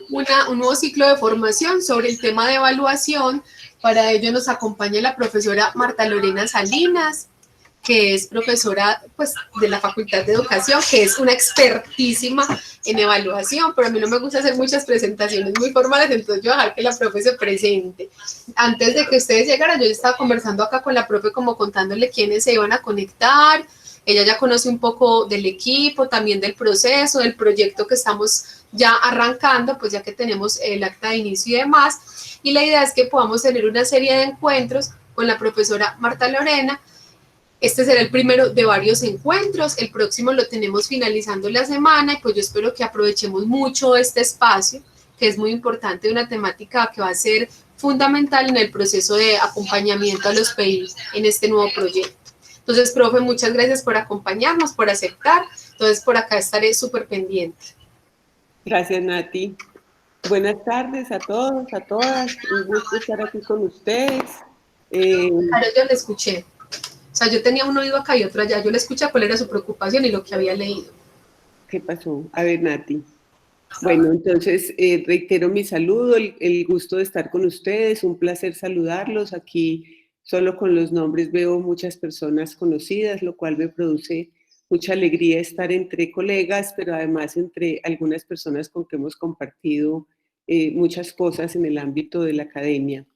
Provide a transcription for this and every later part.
un nuevo ciclo de formación sobre el tema de evaluación. Para ello nos acompaña la profesora Marta Lorena Salinas, que es profesora pues, de la Facultad de Educación, que es una expertísima en evaluación, pero a mí no me gusta hacer muchas presentaciones muy formales, entonces yo voy a dejar que la profe se presente. Antes de que ustedes llegaran, yo estaba conversando acá con la profe como contándole quiénes se iban a conectar. Ella ya conoce un poco del equipo, también del proceso, del proyecto que estamos ya arrancando, pues ya que tenemos el acta de inicio y demás, y la idea es que podamos tener una serie de encuentros con la profesora Marta Lorena. Este será el primero de varios encuentros, el próximo lo tenemos finalizando la semana y pues yo espero que aprovechemos mucho este espacio, que es muy importante, una temática que va a ser fundamental en el proceso de acompañamiento a los PEI en este nuevo proyecto. Entonces, profe, muchas gracias por acompañarnos, por aceptar, entonces por acá estaré súper pendiente. Gracias, Nati. Buenas tardes a todos, a todas, un gusto estar aquí con ustedes. Claro, yo le escuché. O sea, yo tenía un oído acá y otro allá. Yo le escuché cuál era su preocupación y lo que había leído. ¿Qué pasó? A ver, Nati. Bueno, entonces reitero mi saludo, el gusto de estar con ustedes, un placer saludarlos. Aquí solo con los nombres veo muchas personas conocidas, lo cual me produce mucha alegría estar entre colegas, pero además entre algunas personas con que hemos compartido muchas cosas en el ámbito de la academia.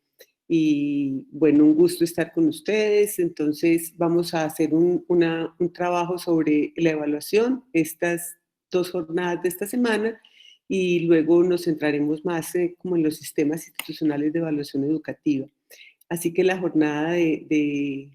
Y bueno, un gusto estar con ustedes. Entonces vamos a hacer un trabajo sobre la evaluación, estas 2 jornadas de esta semana, y luego nos centraremos más como en los sistemas institucionales de evaluación educativa. Así que la jornada de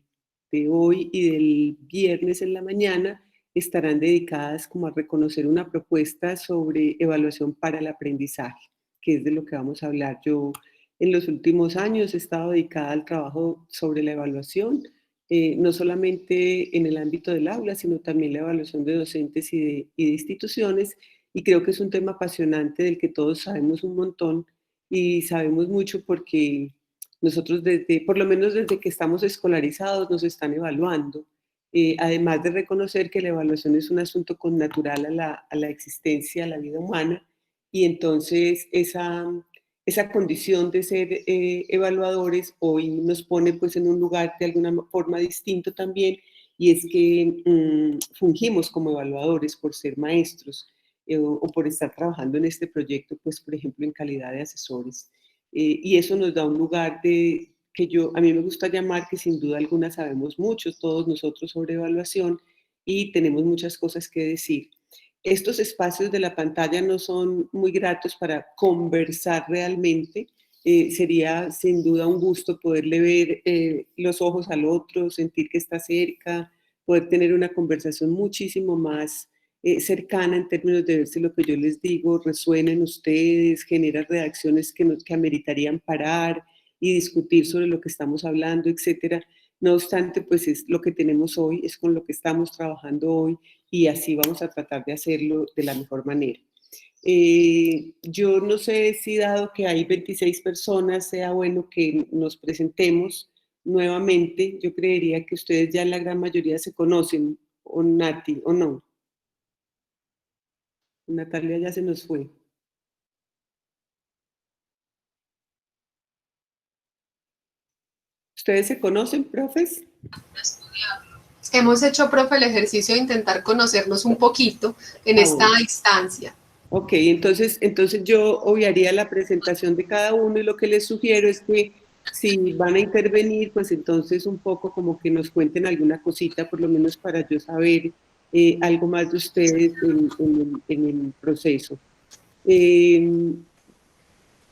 hoy y del viernes en la mañana estarán dedicadas como a reconocer una propuesta sobre evaluación para el aprendizaje, que es de lo que vamos a hablar. Yo en los últimos años he estado dedicada al trabajo sobre la evaluación, no solamente en el ámbito del aula, sino también la evaluación de docentes y de instituciones, y creo que es un tema apasionante del que todos sabemos un montón y sabemos mucho porque nosotros por lo menos desde que estamos escolarizados nos están evaluando, además de reconocer que la evaluación es un asunto connatural a la existencia, a la vida humana, y entonces esa condición de ser evaluadores hoy nos pone pues en un lugar de alguna forma distinto también, y es que fungimos como evaluadores por ser maestros o por estar trabajando en este proyecto, pues por ejemplo en calidad de asesores. Y eso nos da un lugar a mí me gusta llamar que sin duda alguna sabemos mucho, todos nosotros sobre evaluación, y tenemos muchas cosas que decir. Estos espacios de la pantalla no son muy gratos para conversar realmente. Sería sin duda un gusto poderle ver los ojos al otro, sentir que está cerca, poder tener una conversación muchísimo más cercana en términos de ver si lo que yo les digo resuena en ustedes, genera reacciones que ameritarían parar y discutir sobre lo que estamos hablando, etcétera. No obstante, pues es lo que tenemos hoy, es con lo que estamos trabajando hoy, y así vamos a tratar de hacerlo de la mejor manera. Yo no sé si dado que hay 26 personas, sea bueno que nos presentemos nuevamente. Yo creería que ustedes ya en la gran mayoría se conocen, o Nati, o no. Natalia ya se nos fue. ¿Ustedes se conocen, profes? Hemos hecho, profe, el ejercicio de intentar conocernos un poquito en esta instancia. Ok, entonces yo obviaría la presentación de cada uno y lo que les sugiero es que si van a intervenir, pues entonces un poco como que nos cuenten alguna cosita, por lo menos para yo saber algo más de ustedes en el proceso.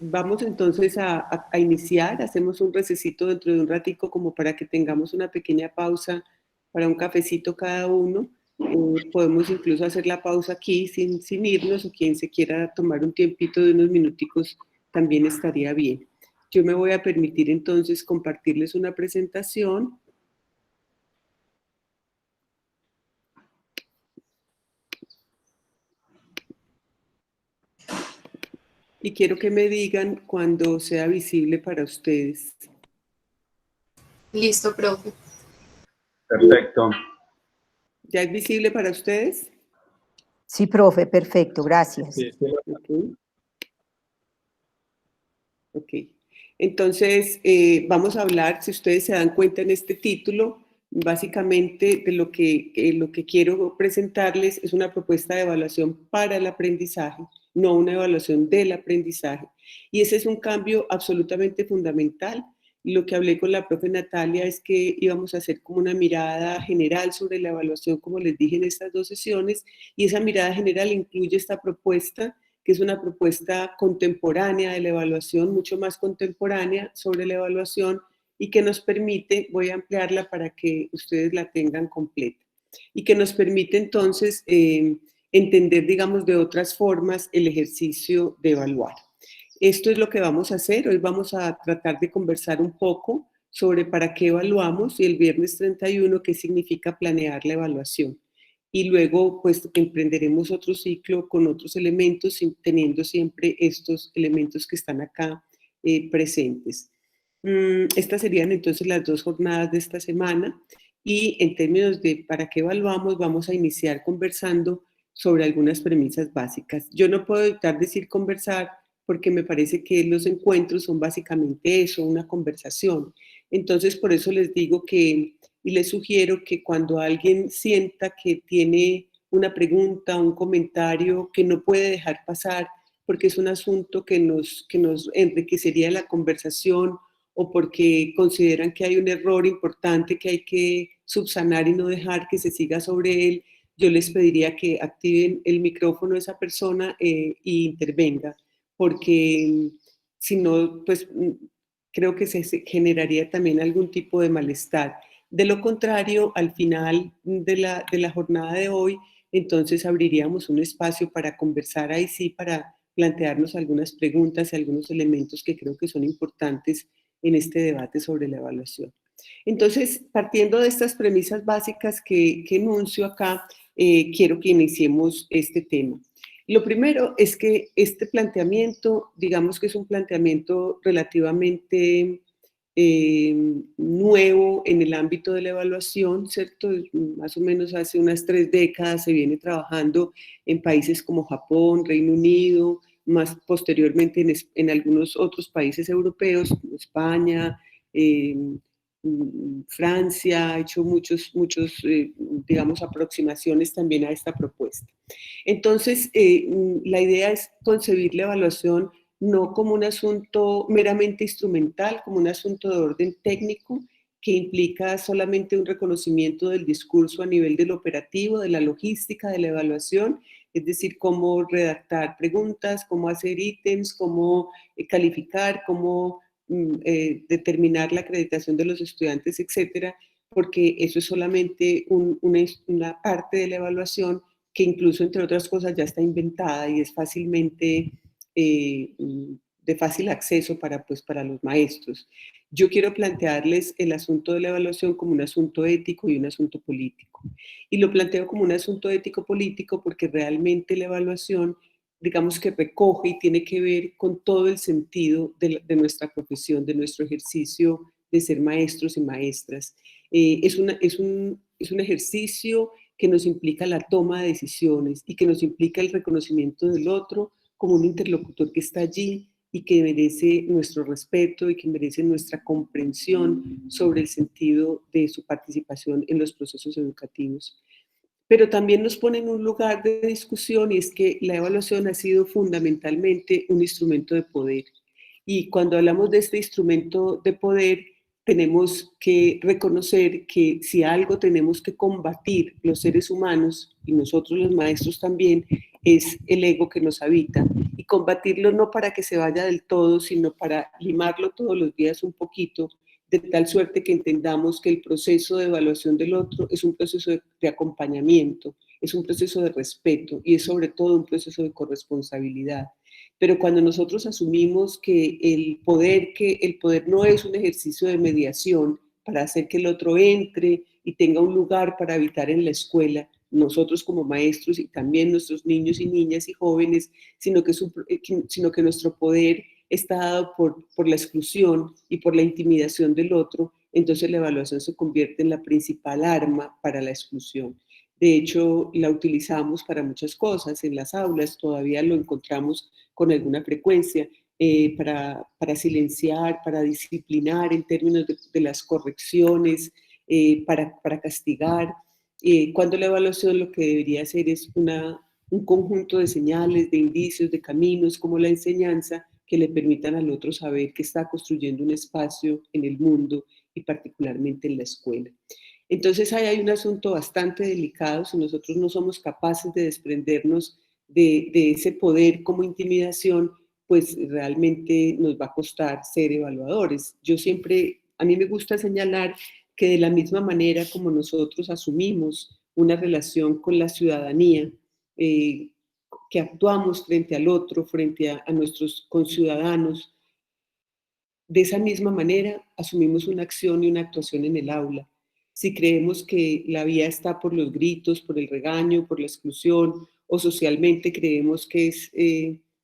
Vamos entonces a iniciar, hacemos un recesito dentro de un ratico como para que tengamos una pequeña pausa para un cafecito cada uno. Podemos incluso hacer la pausa aquí sin irnos, o quien se quiera tomar un tiempito de unos minuticos también estaría bien. Yo me voy a permitir entonces compartirles una presentación. Y quiero que me digan cuando sea visible para ustedes. Listo, profe. Perfecto. ¿Ya es visible para ustedes? Sí, profe, perfecto, gracias. Okay. Ok. Entonces, vamos a hablar, si ustedes se dan cuenta en este título, básicamente de lo que quiero presentarles es una propuesta de evaluación para el aprendizaje, no una evaluación del aprendizaje. Y ese es un cambio absolutamente fundamental. Lo que hablé con la profe Natalia es que íbamos a hacer como una mirada general sobre la evaluación, como les dije en estas dos sesiones, y esa mirada general incluye esta propuesta, que es una propuesta contemporánea de la evaluación, mucho más contemporánea sobre la evaluación y que nos permite, voy a ampliarla para que ustedes la tengan completa, y que nos permite entonces entender, digamos, de otras formas el ejercicio de evaluar. Esto es lo que vamos a hacer. Hoy vamos a tratar de conversar un poco sobre para qué evaluamos y el viernes 31 qué significa planear la evaluación. Y luego, pues, emprenderemos otro ciclo con otros elementos, teniendo siempre estos elementos que están acá presentes. Estas serían entonces las dos jornadas de esta semana y en términos de para qué evaluamos, vamos a iniciar conversando sobre algunas premisas básicas. Yo no puedo evitar decir conversar porque me parece que los encuentros son básicamente eso, una conversación. Entonces, por eso les digo que, y les sugiero que cuando alguien sienta que tiene una pregunta, un comentario que no puede dejar pasar, porque es un asunto que nos enriquecería la conversación o porque consideran que hay un error importante que hay que subsanar y no dejar que se siga sobre él, yo les pediría que activen el micrófono de esa persona e intervenga, porque si no, pues creo que se generaría también algún tipo de malestar. De lo contrario, al final de la jornada de hoy, entonces abriríamos un espacio para conversar ahí sí, para plantearnos algunas preguntas y algunos elementos que creo que son importantes en este debate sobre la evaluación. Entonces, partiendo de estas premisas básicas que enuncio acá, quiero que iniciemos este tema. Lo primero es que este planteamiento, digamos que es un planteamiento relativamente nuevo en el ámbito de la evaluación, ¿cierto? Más o menos hace unas 3 décadas se viene trabajando en países como Japón, Reino Unido, más posteriormente en algunos otros países europeos, como España, eh, Francia ha hecho muchos, digamos, aproximaciones también a esta propuesta. Entonces, la idea es concebir la evaluación no como un asunto meramente instrumental, como un asunto de orden técnico que implica solamente un reconocimiento del discurso a nivel del operativo, de la logística, de la evaluación, es decir, cómo redactar preguntas, cómo hacer ítems, cómo calificar, cómo determinar la acreditación de los estudiantes, etcétera, porque eso es solamente una parte de la evaluación que incluso, entre otras cosas, ya está inventada y es fácilmente de fácil acceso para, pues, para los maestros. Yo quiero plantearles el asunto de la evaluación como un asunto ético y un asunto político. Y lo planteo como un asunto ético-político porque realmente la evaluación, digamos que recoge y tiene que ver con todo el sentido de nuestra profesión, de nuestro ejercicio de ser maestros y maestras. Es un ejercicio que nos implica la toma de decisiones y que nos implica el reconocimiento del otro como un interlocutor que está allí y que merece nuestro respeto y que merece nuestra comprensión sobre el sentido de su participación en los procesos educativos. Pero también nos pone en un lugar de discusión y es que la evaluación ha sido fundamentalmente un instrumento de poder. Y cuando hablamos de este instrumento de poder, tenemos que reconocer que si algo tenemos que combatir los seres humanos, y nosotros los maestros también, es el ego que nos habita. Y combatirlo no para que se vaya del todo, sino para limarlo todos los días un poquito, de tal suerte que entendamos que el proceso de evaluación del otro es un proceso de acompañamiento, es un proceso de respeto y es sobre todo un proceso de corresponsabilidad. Pero cuando nosotros asumimos que el poder no es un ejercicio de mediación para hacer que el otro entre y tenga un lugar para habitar en la escuela, nosotros como maestros y también nuestros niños y niñas y jóvenes, sino que nuestro poder está dado por la exclusión y por la intimidación del otro, entonces la evaluación se convierte en la principal arma para la exclusión. De hecho, la utilizamos para muchas cosas. En las aulas todavía lo encontramos con alguna frecuencia. para silenciar, para disciplinar en términos de las correcciones, para castigar, cuando la evaluación lo que debería hacer es un conjunto de señales, de indicios, de caminos, como la enseñanza, que le permitan al otro saber que está construyendo un espacio en el mundo y particularmente en la escuela. Entonces ahí hay un asunto bastante delicado. Si nosotros no somos capaces de desprendernos de ese poder como intimidación, pues realmente nos va a costar ser evaluadores. A mí me gusta señalar que de la misma manera como nosotros asumimos una relación con la ciudadanía, que actuamos frente al otro, frente a nuestros conciudadanos, de esa misma manera asumimos una acción y una actuación en el aula. Si creemos que la vía está por los gritos, por el regaño, por la exclusión, o socialmente creemos que es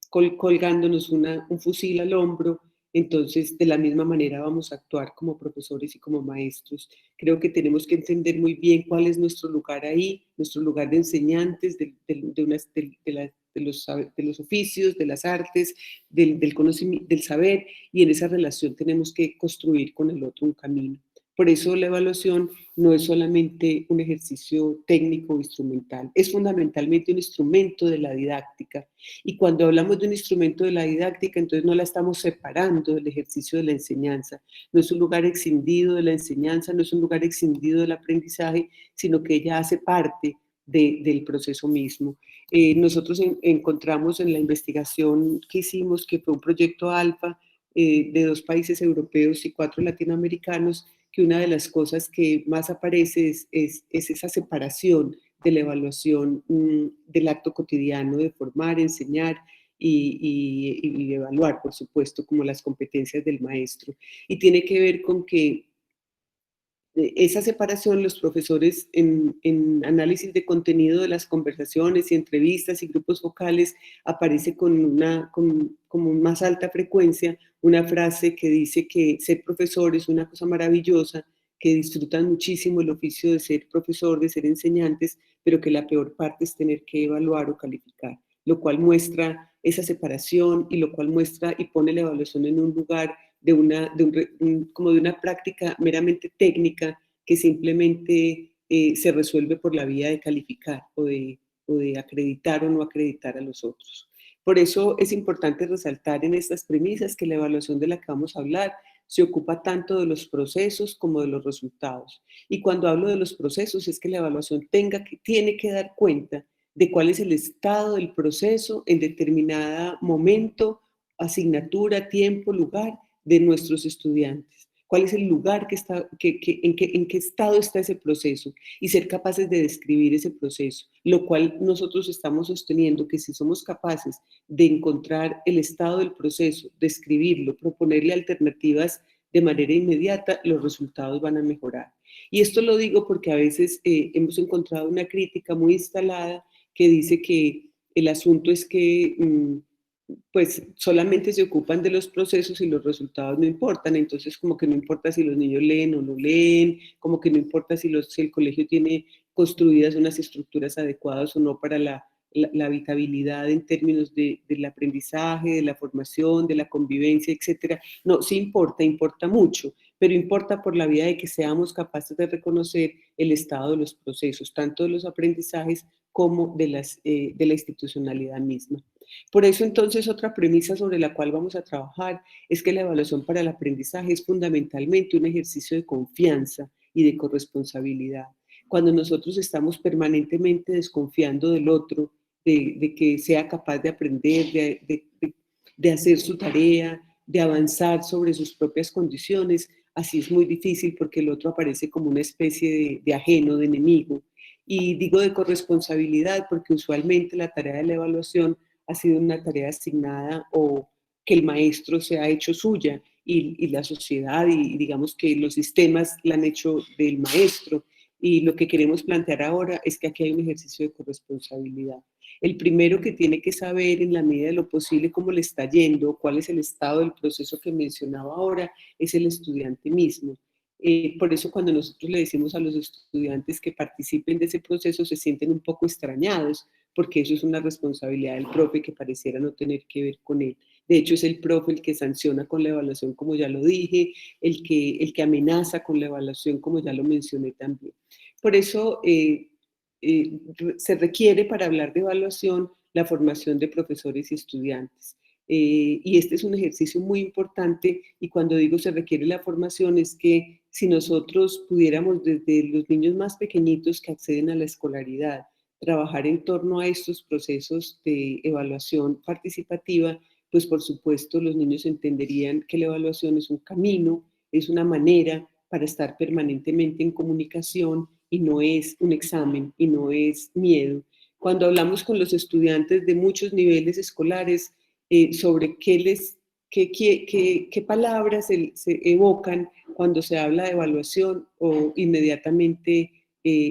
colgándonos un fusil al hombro, entonces de la misma manera vamos a actuar como profesores y como maestros. Creo que tenemos que entender muy bien cuál es nuestro lugar ahí, nuestro lugar de enseñantes de los oficios, de las artes, del conocimiento, del saber, y en esa relación tenemos que construir con el otro un camino. Por eso la evaluación no es solamente un ejercicio técnico o instrumental, es fundamentalmente un instrumento de la didáctica. Y cuando hablamos de un instrumento de la didáctica, entonces no la estamos separando del ejercicio de la enseñanza. No es un lugar escindido de la enseñanza, no es un lugar escindido del aprendizaje, sino que ella hace parte del proceso mismo. Nosotros encontramos en la investigación que hicimos, que fue un proyecto ALFA de 2 países europeos y 4 latinoamericanos, que una de las cosas que más aparece es esa separación de la evaluación del acto cotidiano de formar, enseñar y evaluar, por supuesto, como las competencias del maestro. Y tiene que ver con que esa separación, los profesores en análisis de contenido de las conversaciones y entrevistas y grupos focales, aparece con más alta frecuencia una frase que dice que ser profesor es una cosa maravillosa, que disfrutan muchísimo el oficio de ser profesor, de ser enseñantes, pero que la peor parte es tener que evaluar o calificar, lo cual muestra esa separación y lo cual muestra y pone la evaluación en un lugar como de una práctica meramente técnica que simplemente se resuelve por la vía de calificar o de acreditar o no acreditar a los otros. Por eso es importante resaltar en estas premisas que la evaluación de la que vamos a hablar se ocupa tanto de los procesos como de los resultados. Y cuando hablo de los procesos es que la evaluación tiene que dar cuenta de cuál es el estado del proceso en determinado momento, asignatura, tiempo, lugar de nuestros estudiantes. ¿Cuál es el lugar en qué estado está ese proceso? Y ser capaces de describir ese proceso, lo cual nosotros estamos sosteniendo que si somos capaces de encontrar el estado del proceso, describirlo, proponerle alternativas de manera inmediata, los resultados van a mejorar. Y esto lo digo porque a veces hemos encontrado una crítica muy instalada que dice que el asunto es que pues solamente se ocupan de los procesos y los resultados no importan, entonces como que no importa si los niños leen o no leen, como que no importa si el colegio tiene construidas unas estructuras adecuadas o no para la habitabilidad en términos del aprendizaje, de la formación, de la convivencia, etcétera. No, sí importa mucho, pero importa por la vía de que seamos capaces de reconocer el estado de los procesos, tanto de los aprendizajes como de la institucionalidad misma. Por eso entonces otra premisa sobre la cual vamos a trabajar es que la evaluación para el aprendizaje es fundamentalmente un ejercicio de confianza y de corresponsabilidad. Cuando nosotros estamos permanentemente desconfiando del otro, de que sea capaz de aprender, de hacer su tarea, de avanzar sobre sus propias condiciones, así es muy difícil porque el otro aparece como una especie de ajeno, de enemigo. Y digo de corresponsabilidad porque usualmente la tarea de la evaluación ha sido una tarea asignada o que el maestro se ha hecho suya y la sociedad y digamos que los sistemas la han hecho del maestro. Y lo que queremos plantear ahora es que aquí hay un ejercicio de corresponsabilidad. El primero que tiene que saber en la medida de lo posible cómo le está yendo, cuál es el estado del proceso que mencionaba ahora, es el estudiante mismo. Por eso cuando nosotros le decimos a los estudiantes que participen de ese proceso se sienten un poco extrañados, porque eso es una responsabilidad del profe que pareciera no tener que ver con él. De hecho, es el profe el que sanciona con la evaluación, como ya lo dije, el que amenaza con la evaluación, como ya lo mencioné también. Por eso se requiere para hablar de evaluación la formación de profesores y estudiantes. Y este es un ejercicio muy importante, y cuando digo se requiere la formación es que si nosotros pudiéramos desde los niños más pequeñitos que acceden a la escolaridad trabajar en torno a estos procesos de evaluación participativa, pues por supuesto los niños entenderían que la evaluación es un camino, es una manera para estar permanentemente en comunicación y no es un examen y no es miedo. Cuando hablamos con los estudiantes de muchos niveles escolares sobre qué palabras se evocan cuando se habla de evaluación, o inmediatamente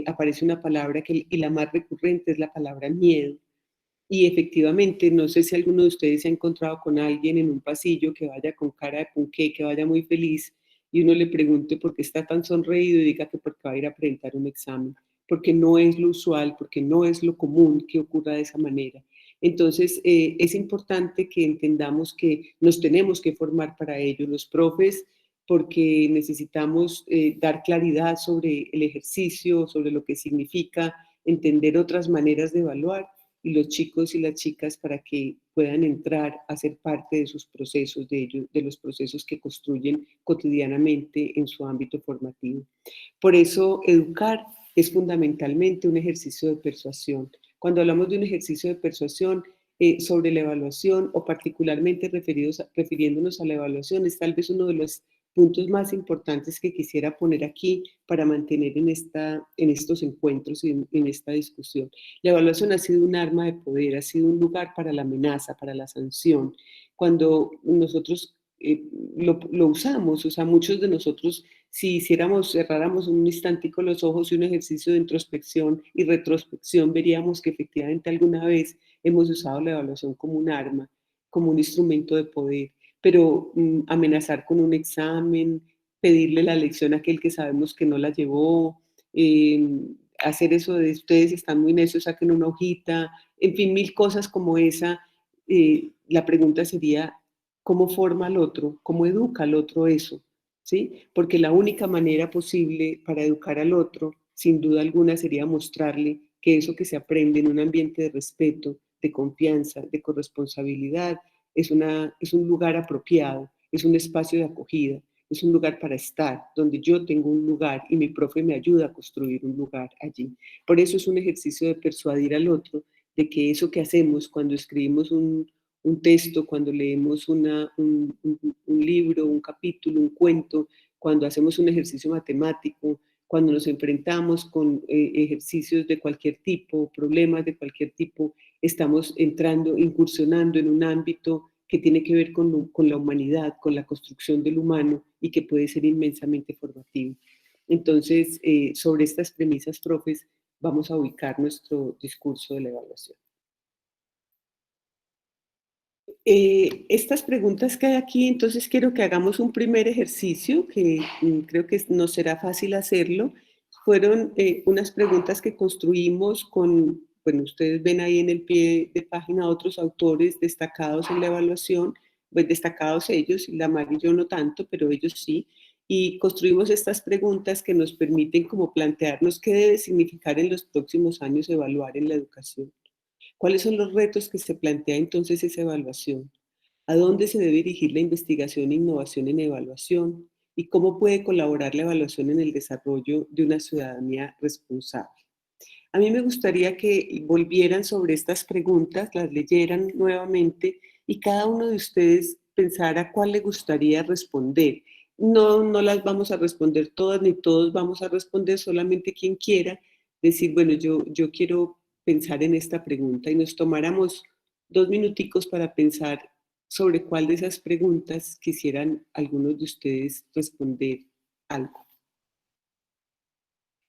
aparece una palabra y la más recurrente es la palabra miedo. Y efectivamente, no sé si alguno de ustedes se ha encontrado con alguien en un pasillo que vaya con cara de punqué, que vaya muy feliz, y uno le pregunte por qué está tan sonreído y diga que porque va a ir a presentar un examen, porque no es lo usual, porque no es lo común que ocurra de esa manera. Entonces, es importante que entendamos que nos tenemos que formar para ello, los profes, porque necesitamos dar claridad sobre el ejercicio, sobre lo que significa, entender otras maneras de evaluar, y los chicos y las chicas para que puedan entrar a ser parte de sus procesos, de ellos, de los procesos que construyen cotidianamente en su ámbito formativo. Por eso, educar es fundamentalmente un ejercicio de persuasión. Cuando hablamos de un ejercicio de persuasión sobre la evaluación, o particularmente refiriéndonos a la evaluación, es tal vez uno de los puntos más importantes que quisiera poner aquí para mantener en estos encuentros y en esta discusión. La evaluación ha sido un arma de poder, ha sido un lugar para la amenaza, para la sanción. Cuando nosotros lo usamos, o sea, muchos de nosotros, si cerráramos un instantico los ojos y un ejercicio de introspección y retrospección, veríamos que efectivamente alguna vez hemos usado la evaluación como un arma, como un instrumento de poder. Pero amenazar con un examen, pedirle la lección a aquel que sabemos que no la llevó, hacer eso de ustedes están muy necios, saquen una hojita, en fin, mil cosas como esa. La pregunta sería, ¿cómo forma al otro? ¿Cómo educa al otro eso? ¿Sí? Porque la única manera posible para educar al otro, sin duda alguna, sería mostrarle que eso que se aprende en un ambiente de respeto, de confianza, de corresponsabilidad, es un lugar apropiado, es un espacio de acogida, es un lugar para estar, donde yo tengo un lugar y mi profe me ayuda a construir un lugar allí. Por eso es un ejercicio de persuadir al otro de que eso que hacemos cuando escribimos un texto, cuando leemos un libro, un capítulo, un cuento, cuando hacemos un ejercicio matemático, cuando nos enfrentamos con ejercicios de cualquier tipo, problemas de cualquier tipo, estamos entrando, incursionando en un ámbito que tiene que ver con la humanidad, con la construcción del humano, y que puede ser inmensamente formativo. Entonces, sobre estas premisas, profes, vamos a ubicar nuestro discurso de la evaluación. Estas preguntas que hay aquí, entonces quiero que hagamos un primer ejercicio, que creo que no será fácil hacerlo. Fueron unas preguntas que construimos con, bueno, ustedes ven ahí en el pie de página otros autores destacados en la evaluación, pues destacados ellos, la Mari y yo no tanto, pero ellos sí, y construimos estas preguntas que nos permiten como plantearnos qué debe significar en los próximos años evaluar en la educación. ¿Cuáles son los retos que se plantea entonces esa evaluación? ¿A dónde se debe dirigir la investigación e innovación en evaluación? ¿Y cómo puede colaborar la evaluación en el desarrollo de una ciudadanía responsable? A mí me gustaría que volvieran sobre estas preguntas, las leyeran nuevamente y cada uno de ustedes pensara cuál le gustaría responder. No, no las vamos a responder todas ni todos vamos a responder, solamente quien quiera decir, bueno, yo quiero pensar en esta pregunta, y nos tomáramos 2 minuticos para pensar sobre cuál de esas preguntas quisieran algunos de ustedes responder algo.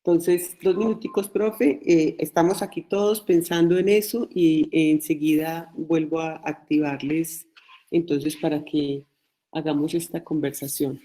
Entonces, 2 minuticos, profe. Estamos aquí todos pensando en eso, y enseguida vuelvo a activarles entonces para que hagamos esta conversación.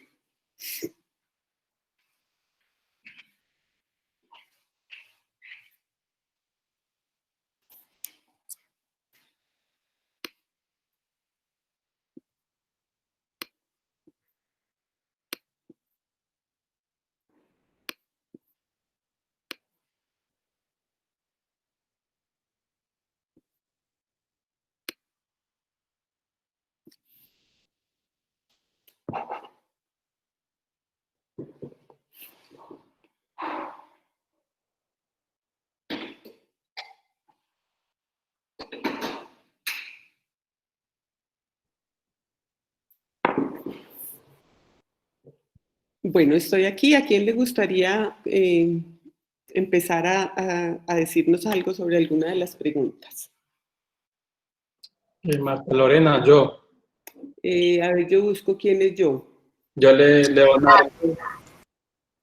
Bueno, estoy aquí. ¿A quién le gustaría empezar a decirnos algo sobre alguna de las preguntas? Marta Lorena, yo. A ver, yo busco quién es yo. Leonardo.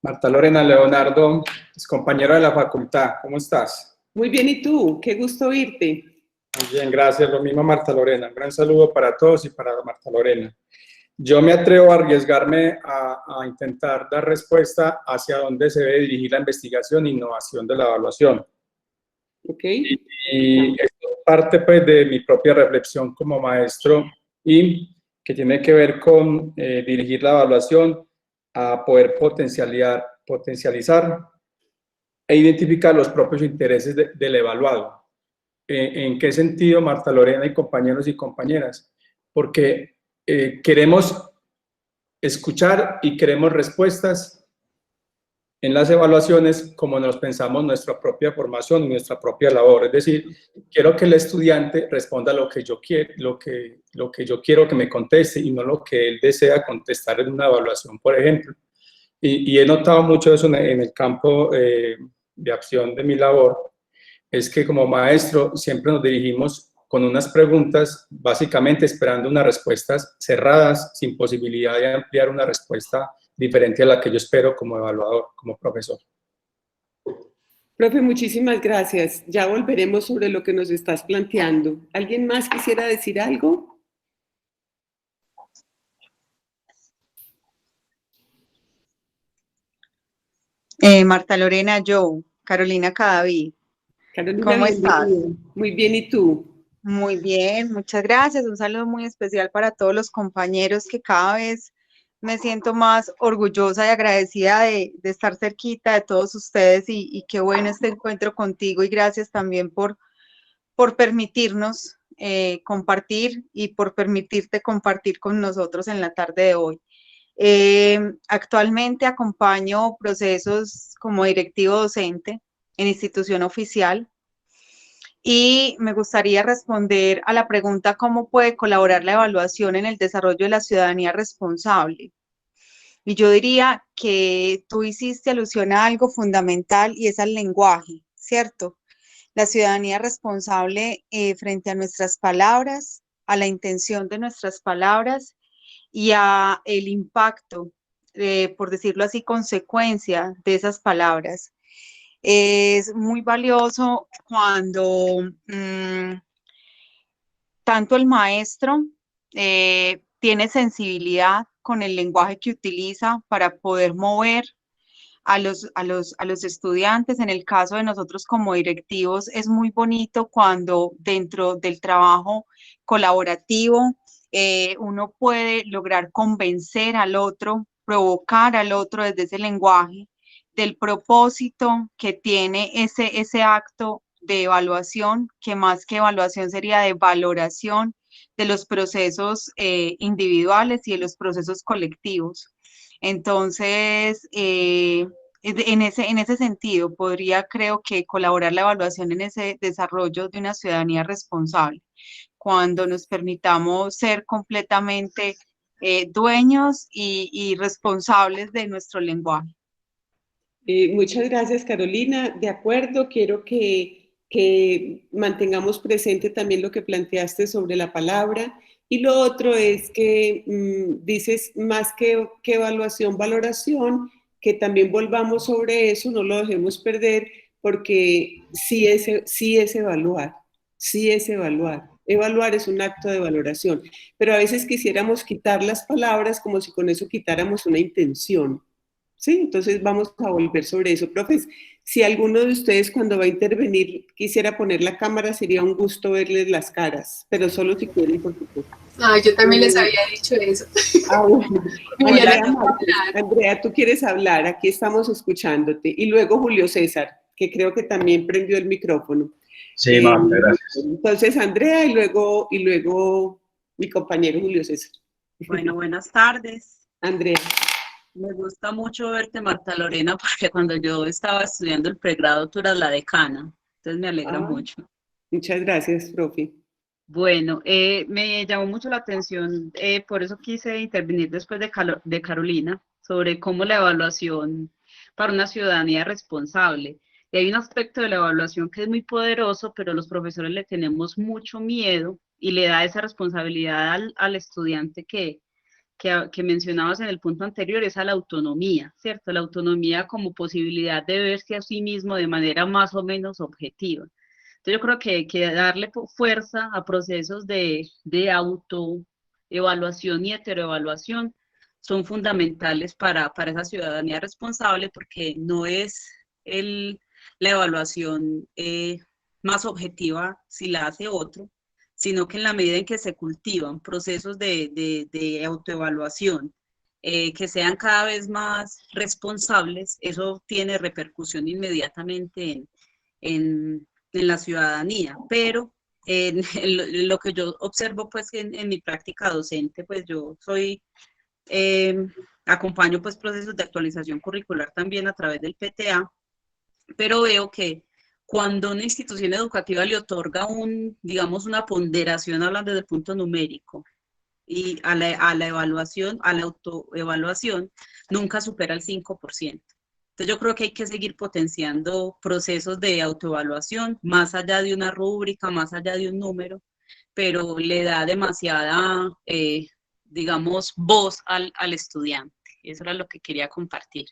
Marta Lorena, Leonardo, es compañero de la facultad. ¿Cómo estás? Muy bien, ¿y tú? Qué gusto oírte. Muy bien, gracias. Lo mismo, Marta Lorena. Un gran saludo para todos y para Marta Lorena. Yo me atrevo a arriesgarme a intentar dar respuesta hacia dónde se debe dirigir la investigación e innovación de la evaluación. Ok. Y esto parte pues de mi propia reflexión como maestro y que tiene que ver con dirigir la evaluación a poder potencializar e identificar los propios intereses del evaluado. ¿En qué sentido, Marta Lorena y compañeros y compañeras? Porque queremos escuchar y queremos respuestas en las evaluaciones como nos pensamos nuestra propia formación y nuestra propia labor. Es decir, quiero que el estudiante responda lo que yo quiero, lo que yo quiero que me conteste y no lo que él desea contestar en una evaluación, por ejemplo. Y he notado mucho eso en el campo de acción de mi labor, es que como maestro siempre nos dirigimos con unas preguntas, básicamente esperando unas respuestas cerradas, sin posibilidad de ampliar una respuesta diferente a la que yo espero como evaluador, como profesor. Profe, muchísimas gracias. Ya volveremos sobre lo que nos estás planteando. ¿Alguien más quisiera decir algo? Marta Lorena, yo, Carolina Cadavid. Carolina, ¿Cómo estás? Muy bien, ¿y tú? Muy bien, muchas gracias. Un saludo muy especial para todos los compañeros que cada vez me siento más orgullosa y agradecida de estar cerquita de todos ustedes y qué bueno este encuentro contigo y gracias también por permitirnos compartir y por permitirte compartir con nosotros en la tarde de hoy. Actualmente acompaño procesos como directivo docente en institución oficial y me gustaría responder a la pregunta ¿cómo puede colaborar la evaluación en el desarrollo de la ciudadanía responsable? Y yo diría que tú hiciste alusión a algo fundamental y es al lenguaje, ¿cierto? La ciudadanía responsable frente a nuestras palabras, a la intención de nuestras palabras y a el impacto, por decirlo así, consecuencia de esas palabras. Es muy valioso cuando tanto el maestro tiene sensibilidad con el lenguaje que utiliza para poder mover a los estudiantes. En el caso de nosotros como directivos, es muy bonito cuando dentro del trabajo colaborativo uno puede lograr convencer al otro, provocar al otro desde ese lenguaje del propósito que tiene ese acto de evaluación, que más que evaluación sería de valoración de los procesos individuales y de los procesos colectivos. Entonces, en ese sentido, podría, creo que, colaborar la evaluación en ese desarrollo de una ciudadanía responsable, cuando nos permitamos ser completamente dueños y responsables de nuestro lenguaje. Muchas gracias, Carolina. De acuerdo, quiero que mantengamos presente también lo que planteaste sobre la palabra. Y lo otro es que dices más que evaluación, valoración, que también volvamos sobre eso, no lo dejemos perder, porque sí es evaluar, sí es evaluar. Evaluar es un acto de valoración, pero a veces quisiéramos quitar las palabras como si con eso quitáramos una intención. Sí, entonces vamos a volver sobre eso. Profes, si alguno de ustedes cuando va a intervenir quisiera poner la cámara, sería un gusto verles las caras, pero solo si quieren, por supuesto. Ah, yo también les había dicho eso. Bueno. Hola, Andrea, tú quieres hablar, aquí estamos escuchándote. Y luego Julio César, que creo que también prendió el micrófono. Sí, Marta, gracias. Entonces Andrea y luego mi compañero Julio César. Bueno, buenas tardes. Andrea. Me gusta mucho verte, Marta Lorena, porque cuando yo estaba estudiando el pregrado tú eras la decana, entonces me alegra mucho. Muchas gracias, profe. Bueno, me llamó mucho la atención, por eso quise intervenir después de Carolina, sobre cómo la evaluación para una ciudadanía responsable. Y hay un aspecto de la evaluación que es muy poderoso, pero los profesores le tenemos mucho miedo y le da esa responsabilidad al estudiante que mencionabas en el punto anterior, es a la autonomía, ¿cierto? La autonomía como posibilidad de verse a sí mismo de manera más o menos objetiva. Entonces yo creo que darle fuerza a procesos de autoevaluación y heteroevaluación son fundamentales para esa ciudadanía responsable, porque no es la evaluación más objetiva si la hace otro, sino que en la medida en que se cultivan procesos de autoevaluación que sean cada vez más responsables, eso tiene repercusión inmediatamente en la ciudadanía. Pero lo que yo observo pues en mi práctica docente, pues yo acompaño pues procesos de actualización curricular también a través del PTA, pero veo que cuando una institución educativa le otorga digamos, una ponderación, hablando desde el punto numérico, y a la evaluación, a la autoevaluación, nunca supera el 5%. Entonces yo creo que hay que seguir potenciando procesos de autoevaluación, más allá de una rúbrica, más allá de un número, pero le da demasiada, digamos, voz al estudiante. Eso era lo que quería compartir.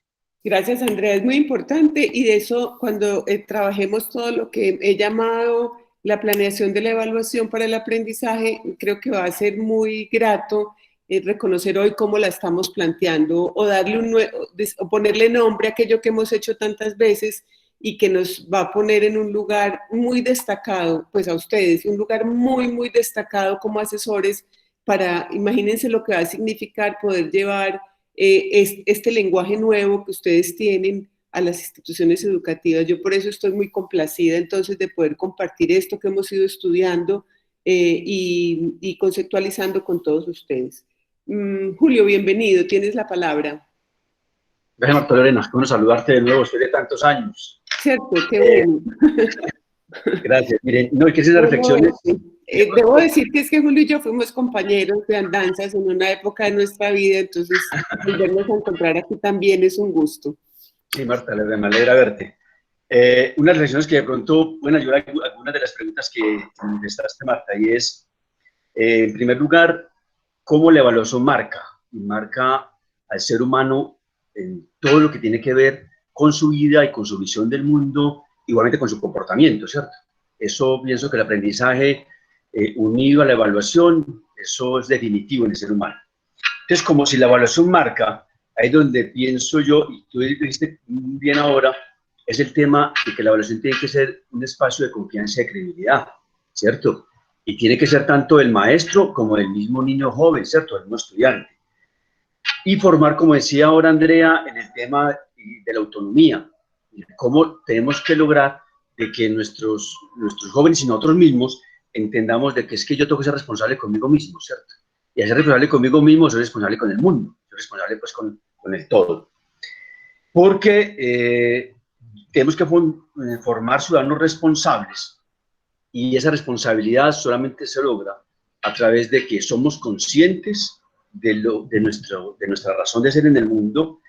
Gracias, Andrea. Es muy importante y de eso, cuando trabajemos todo lo que he llamado la planeación de la evaluación para el aprendizaje, creo que va a ser muy grato reconocer hoy cómo la estamos planteando o darle o ponerle nombre a aquello que hemos hecho tantas veces y que nos va a poner en un lugar muy destacado, pues a ustedes, un lugar muy, muy destacado como asesores para, imagínense lo que va a significar poder llevar este lenguaje nuevo que ustedes tienen a las instituciones educativas. Yo por eso estoy muy complacida entonces de poder compartir esto que hemos ido estudiando y conceptualizando con todos ustedes. Julio, bienvenido, tienes la palabra. Gracias, Marta Lorena, qué bueno saludarte de nuevo después de tantos años. Cierto, qué bueno. Gracias. Miren, no, hay que hacer las reflexiones. Debo decir que es que Julio y yo fuimos compañeros de andanzas en una época de nuestra vida, entonces volvernos a encontrar aquí también es un gusto. Sí, Marta, me alegra verte. Unas reflexiones que de pronto pueden ayudar a algunas de las preguntas que contestaste, Marta, y es, en primer lugar, ¿cómo la evaluación marca al ser humano en todo lo que tiene que ver con su vida y con su visión del mundo, igualmente con su comportamiento, ¿cierto? Eso pienso que el aprendizaje unido a la evaluación, eso es definitivo en el ser humano. Entonces, como si la evaluación marca, ahí es donde pienso yo, y tú dijiste bien ahora, es el tema de que la evaluación tiene que ser un espacio de confianza y de credibilidad, ¿cierto? Y tiene que ser tanto del maestro como del mismo niño joven, ¿cierto? Del mismo estudiante. Y formar, como decía ahora Andrea, en el tema de la autonomía, cómo tenemos que lograr de que nuestros jóvenes y nosotros mismos entendamos de que es que yo tengo que ser responsable conmigo mismo, ¿cierto? Y al ser responsable conmigo mismo, soy responsable con el mundo, soy responsable pues con el todo. Porque tenemos que formar ciudadanos responsables y esa responsabilidad solamente se logra a través de que somos conscientes de nuestra razón de ser en el mundo,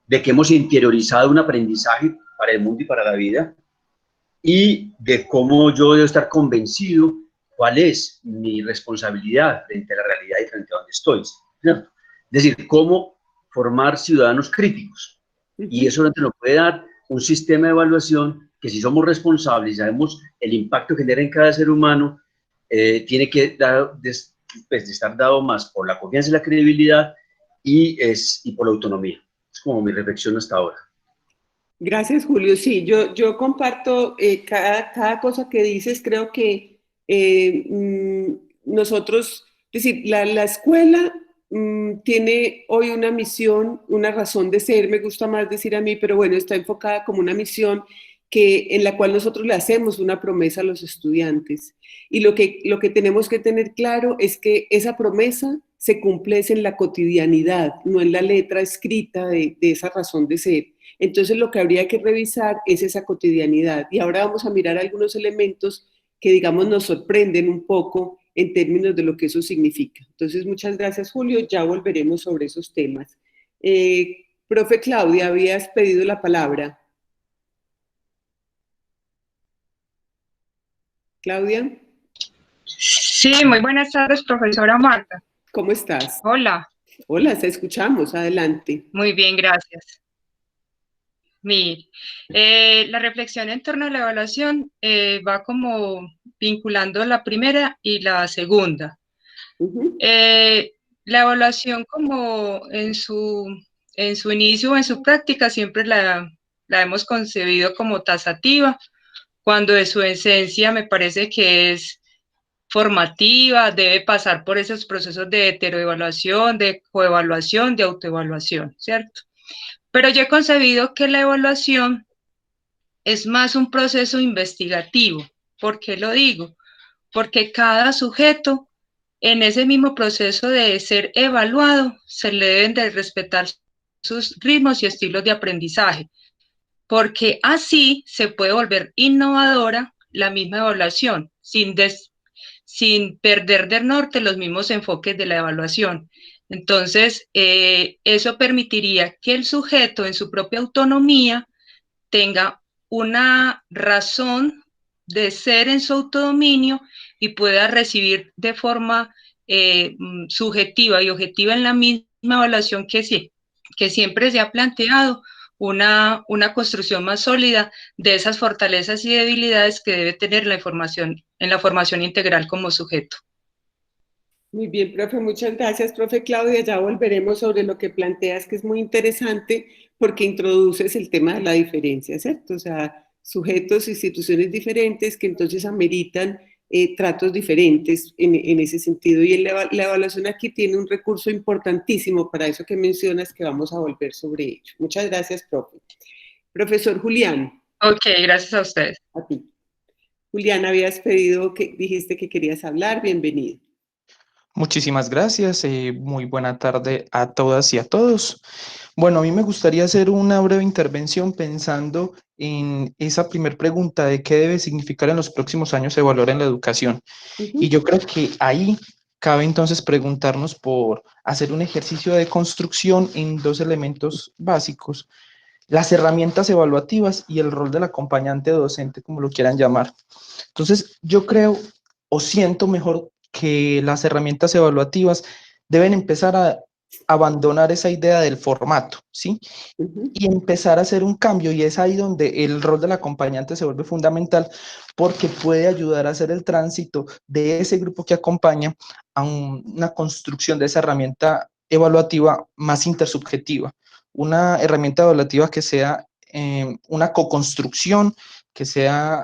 de que hemos interiorizado un aprendizaje para el mundo y para la vida, y de cómo yo debo estar convencido cuál es mi responsabilidad frente a la realidad y frente a donde estoy, ¿cierto? Es decir, cómo formar ciudadanos críticos. Y eso nos puede dar un sistema de evaluación que, si somos responsables y sabemos el impacto que genera en cada ser humano, tiene que estar dado más por la confianza y la credibilidad y por la autonomía. Es como mi reflexión hasta ahora. Gracias, Julio. Sí, yo comparto cada cosa que dices. Creo que nosotros, es decir, la escuela tiene hoy una misión, una razón de ser, me gusta más decir a mí, pero bueno, está enfocada como una misión en la cual nosotros le hacemos una promesa a los estudiantes. Y lo que tenemos que tener claro es que esa promesa se cumple en la cotidianidad, no en la letra escrita de esa razón de ser. Entonces lo que habría que revisar es esa cotidianidad. Y ahora vamos a mirar algunos elementos que, digamos, nos sorprenden un poco en términos de lo que eso significa. Entonces, muchas gracias, Julio. Ya volveremos sobre esos temas. Profe Claudia, habías pedido la palabra. Claudia. Sí, muy buenas tardes, profesora Marta. ¿Cómo estás? Hola. Hola, te escuchamos. Adelante. Muy bien, gracias. Mire, la reflexión en torno a la evaluación va como vinculando la primera y la segunda. La evaluación como en su inicio o en su práctica siempre la hemos concebido como tasativa, cuando de su esencia me parece que es formativa, debe pasar por esos procesos de heteroevaluación, de coevaluación, de autoevaluación, ¿cierto? Pero yo he concebido que la evaluación es más un proceso investigativo. ¿Por qué lo digo? Porque cada sujeto en ese mismo proceso de ser evaluado se le deben de respetar sus ritmos y estilos de aprendizaje, porque así se puede volver innovadora la misma evaluación, sin perder de norte los mismos enfoques de la evaluación. Entonces, eso permitiría que el sujeto en su propia autonomía tenga una razón de ser en su autodominio y pueda recibir de forma subjetiva y objetiva en la misma evaluación que siempre se ha planteado una construcción más sólida de esas fortalezas y debilidades que debe tener la información en la formación integral como sujeto. Muy bien, profe, muchas gracias, profe Claudia. Ya volveremos sobre lo que planteas, que es muy interesante, porque introduces el tema de la diferencia, ¿cierto? O sea, sujetos, instituciones diferentes que entonces ameritan tratos diferentes en ese sentido. Y la evaluación aquí tiene un recurso importantísimo para eso que mencionas, que vamos a volver sobre ello. Muchas gracias, profe. Profesor Julián. Ok, gracias a ustedes. A ti. Julián, habías pedido, dijiste que querías hablar, bienvenido. Muchísimas gracias, muy buena tarde a todas y a todos. Bueno, a mí me gustaría hacer una breve intervención pensando en esa primera pregunta de qué debe significar en los próximos años evaluar en la educación. Y yo creo que ahí cabe entonces preguntarnos por hacer un ejercicio de construcción en dos elementos básicos: las herramientas evaluativas y el rol del acompañante docente, como lo quieran llamar. Entonces, yo creo o siento mejor que las herramientas evaluativas deben empezar a abandonar esa idea del formato, ¿sí? Y empezar a hacer un cambio, y es ahí donde el rol del acompañante se vuelve fundamental, porque puede ayudar a hacer el tránsito de ese grupo que acompaña a una construcción de esa herramienta evaluativa más intersubjetiva, una herramienta evaluativa que sea una co-construcción, que sea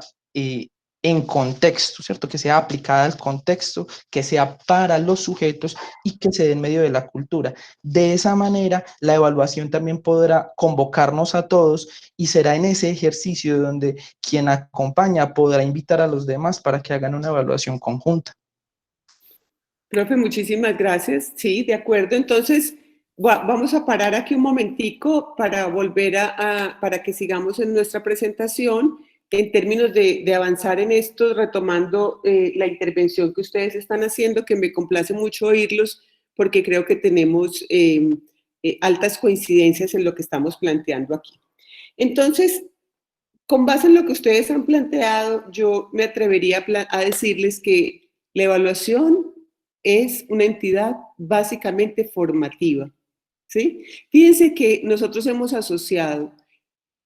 en contexto, ¿cierto? Que sea aplicada al contexto, que sea para los sujetos y que se dé en medio de la cultura. De esa manera, la evaluación también podrá convocarnos a todos, y será en ese ejercicio donde quien acompaña podrá invitar a los demás para que hagan una evaluación conjunta. Profe, muchísimas gracias. Sí, de acuerdo. Entonces, vamos a parar aquí un momentico para volver para que sigamos en nuestra presentación en términos de avanzar en esto, retomando la intervención que ustedes están haciendo, que me complace mucho oírlos, porque creo que tenemos altas coincidencias en lo que estamos planteando aquí. Entonces, con base en lo que ustedes han planteado, yo me atrevería a decirles que la evaluación es una entidad básicamente formativa, ¿sí? Fíjense que nosotros hemos asociado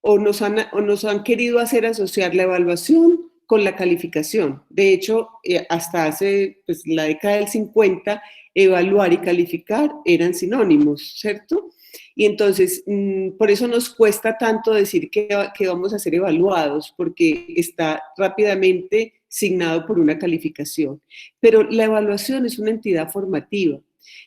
o nos han querido hacer asociar la evaluación con la calificación. De hecho, hasta hace la década del 50, evaluar y calificar eran sinónimos, ¿cierto? Y entonces, por eso nos cuesta tanto decir que vamos a ser evaluados, porque está rápidamente signado por una calificación. Pero la evaluación es una entidad formativa.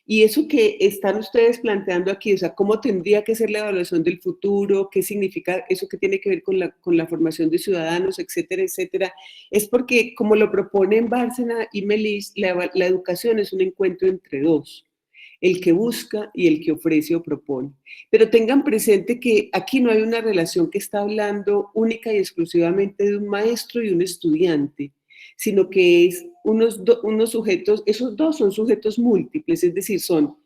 Y eso que están ustedes planteando aquí, o sea, cómo tendría que ser la evaluación del futuro, qué significa eso que tiene que ver con la formación de ciudadanos, etcétera, etcétera, es porque, como lo proponen Bárcena y Melis, la educación es un encuentro entre dos: el que busca y el que ofrece o propone. Pero tengan presente que aquí no hay una relación que está hablando única y exclusivamente de un maestro y un estudiante, sino que es unos sujetos, esos dos son sujetos múltiples, es decir, son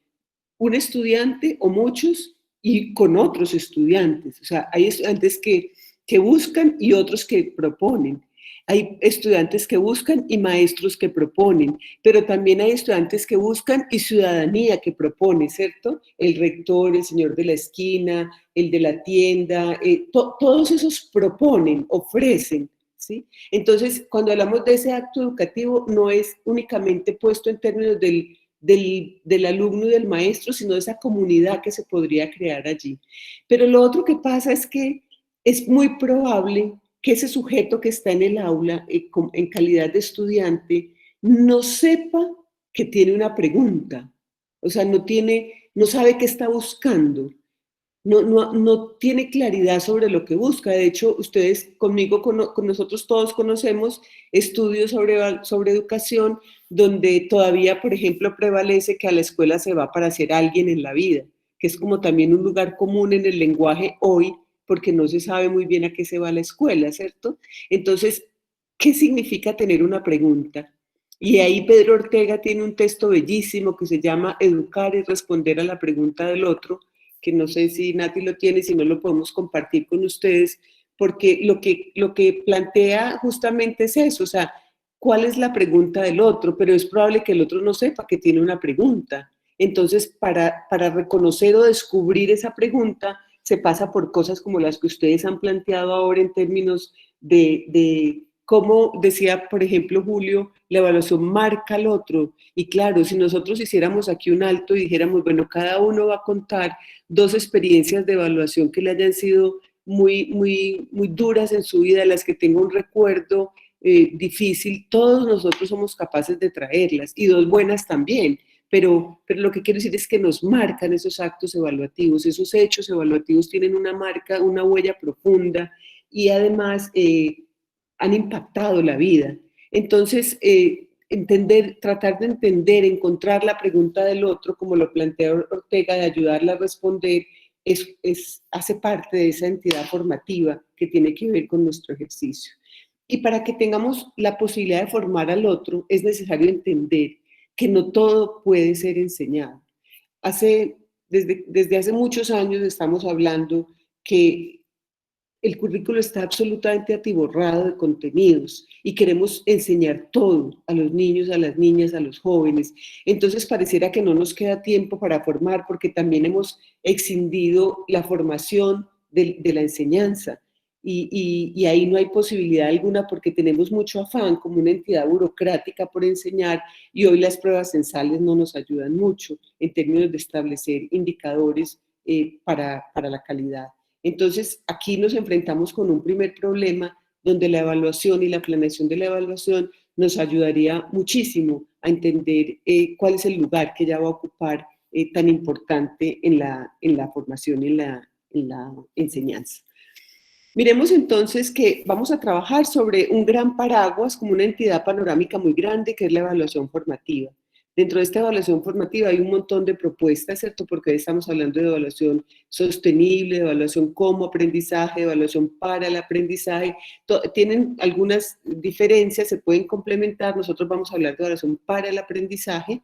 un estudiante o muchos y con otros estudiantes. O sea, hay estudiantes que buscan y otros que proponen. Hay estudiantes que buscan y maestros que proponen, pero también hay estudiantes que buscan y ciudadanía que propone, ¿cierto? El rector, el señor de la esquina, el de la tienda, todos esos proponen, ofrecen, ¿sí? Entonces, cuando hablamos de ese acto educativo, no es únicamente puesto en términos del alumno y del maestro, sino de esa comunidad que se podría crear allí. Pero lo otro que pasa es que es muy probable que ese sujeto que está en el aula en calidad de estudiante no sepa que tiene una pregunta, o sea, no sabe qué está buscando, no tiene claridad sobre lo que busca. De hecho, ustedes conmigo, con nosotros todos conocemos estudios sobre educación donde todavía, por ejemplo, prevalece que a la escuela se va para ser alguien en la vida, que es como también un lugar común en el lenguaje hoy, porque no se sabe muy bien a qué se va a la escuela, ¿cierto? Entonces, ¿qué significa tener una pregunta? Y ahí Pedro Ortega tiene un texto bellísimo que se llama Educar y responder a la pregunta del otro, que no sé si Nati lo tiene, si no lo podemos compartir con ustedes, porque lo que plantea justamente es eso, o sea, ¿cuál es la pregunta del otro? Pero es probable que el otro no sepa que tiene una pregunta. Entonces, para reconocer o descubrir esa pregunta, se pasa por cosas como las que ustedes han planteado ahora en términos de cómo decía, por ejemplo, Julio, la evaluación marca al otro. Y claro, si nosotros hiciéramos aquí un alto y dijéramos, bueno, cada uno va a contar 2 experiencias de evaluación que le hayan sido muy duras en su vida, las que tengo un recuerdo difícil, todos nosotros somos capaces de traerlas, y 2 buenas también. Pero lo que quiero decir es que nos marcan esos actos evaluativos, esos hechos evaluativos tienen una marca, una huella profunda, y además han impactado la vida. Entonces, tratar de entender, encontrar la pregunta del otro, como lo plantea Ortega, de ayudarla a responder, hace parte de esa entidad formativa que tiene que ver con nuestro ejercicio. Y para que tengamos la posibilidad de formar al otro, es necesario entender que no todo puede ser enseñado. Desde hace muchos años estamos hablando que el currículo está absolutamente atiborrado de contenidos y queremos enseñar todo a los niños, a las niñas, a los jóvenes. Entonces pareciera que no nos queda tiempo para formar porque también hemos escindido la formación de la enseñanza. Y ahí no hay posibilidad alguna porque tenemos mucho afán como una entidad burocrática por enseñar, y hoy las pruebas censales no nos ayudan mucho en términos de establecer indicadores para la calidad. Entonces, aquí nos enfrentamos con un primer problema donde la evaluación y la planeación de la evaluación nos ayudaría muchísimo a entender cuál es el lugar que ella va a ocupar tan importante en la formación y en la enseñanza. Miremos entonces que vamos a trabajar sobre un gran paraguas como una entidad panorámica muy grande que es la evaluación formativa. Dentro de esta evaluación formativa hay un montón de propuestas, ¿cierto? Porque hoy estamos hablando de evaluación sostenible, de evaluación como aprendizaje, de evaluación para el aprendizaje. Tienen algunas diferencias, se pueden complementar. Nosotros vamos a hablar de evaluación para el aprendizaje,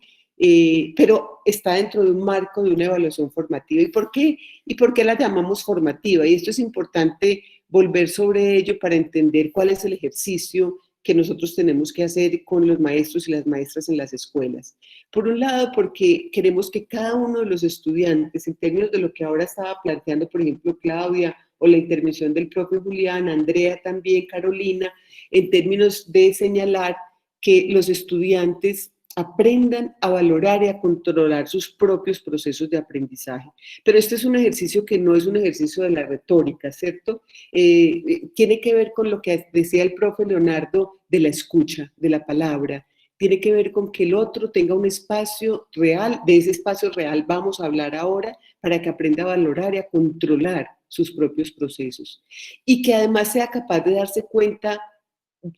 pero está dentro de un marco de una evaluación formativa. ¿Y por qué? ¿Y por qué la llamamos formativa? Y esto es importante volver sobre ello para entender cuál es el ejercicio que nosotros tenemos que hacer con los maestros y las maestras en las escuelas. Por un lado, porque queremos que cada uno de los estudiantes, en términos de lo que ahora estaba planteando, por ejemplo, Claudia, o la intervención del propio Julián, Andrea también, Carolina, en términos de señalar que los estudiantes aprendan a valorar y a controlar sus propios procesos de aprendizaje. Pero este es un ejercicio que no es un ejercicio de la retórica, ¿cierto? Tiene que ver con lo que decía el profe Leonardo de la escucha, de la palabra. Tiene que ver con que el otro tenga un espacio real, de ese espacio real vamos a hablar ahora, para que aprenda a valorar y a controlar sus propios procesos. Y que además sea capaz de darse cuenta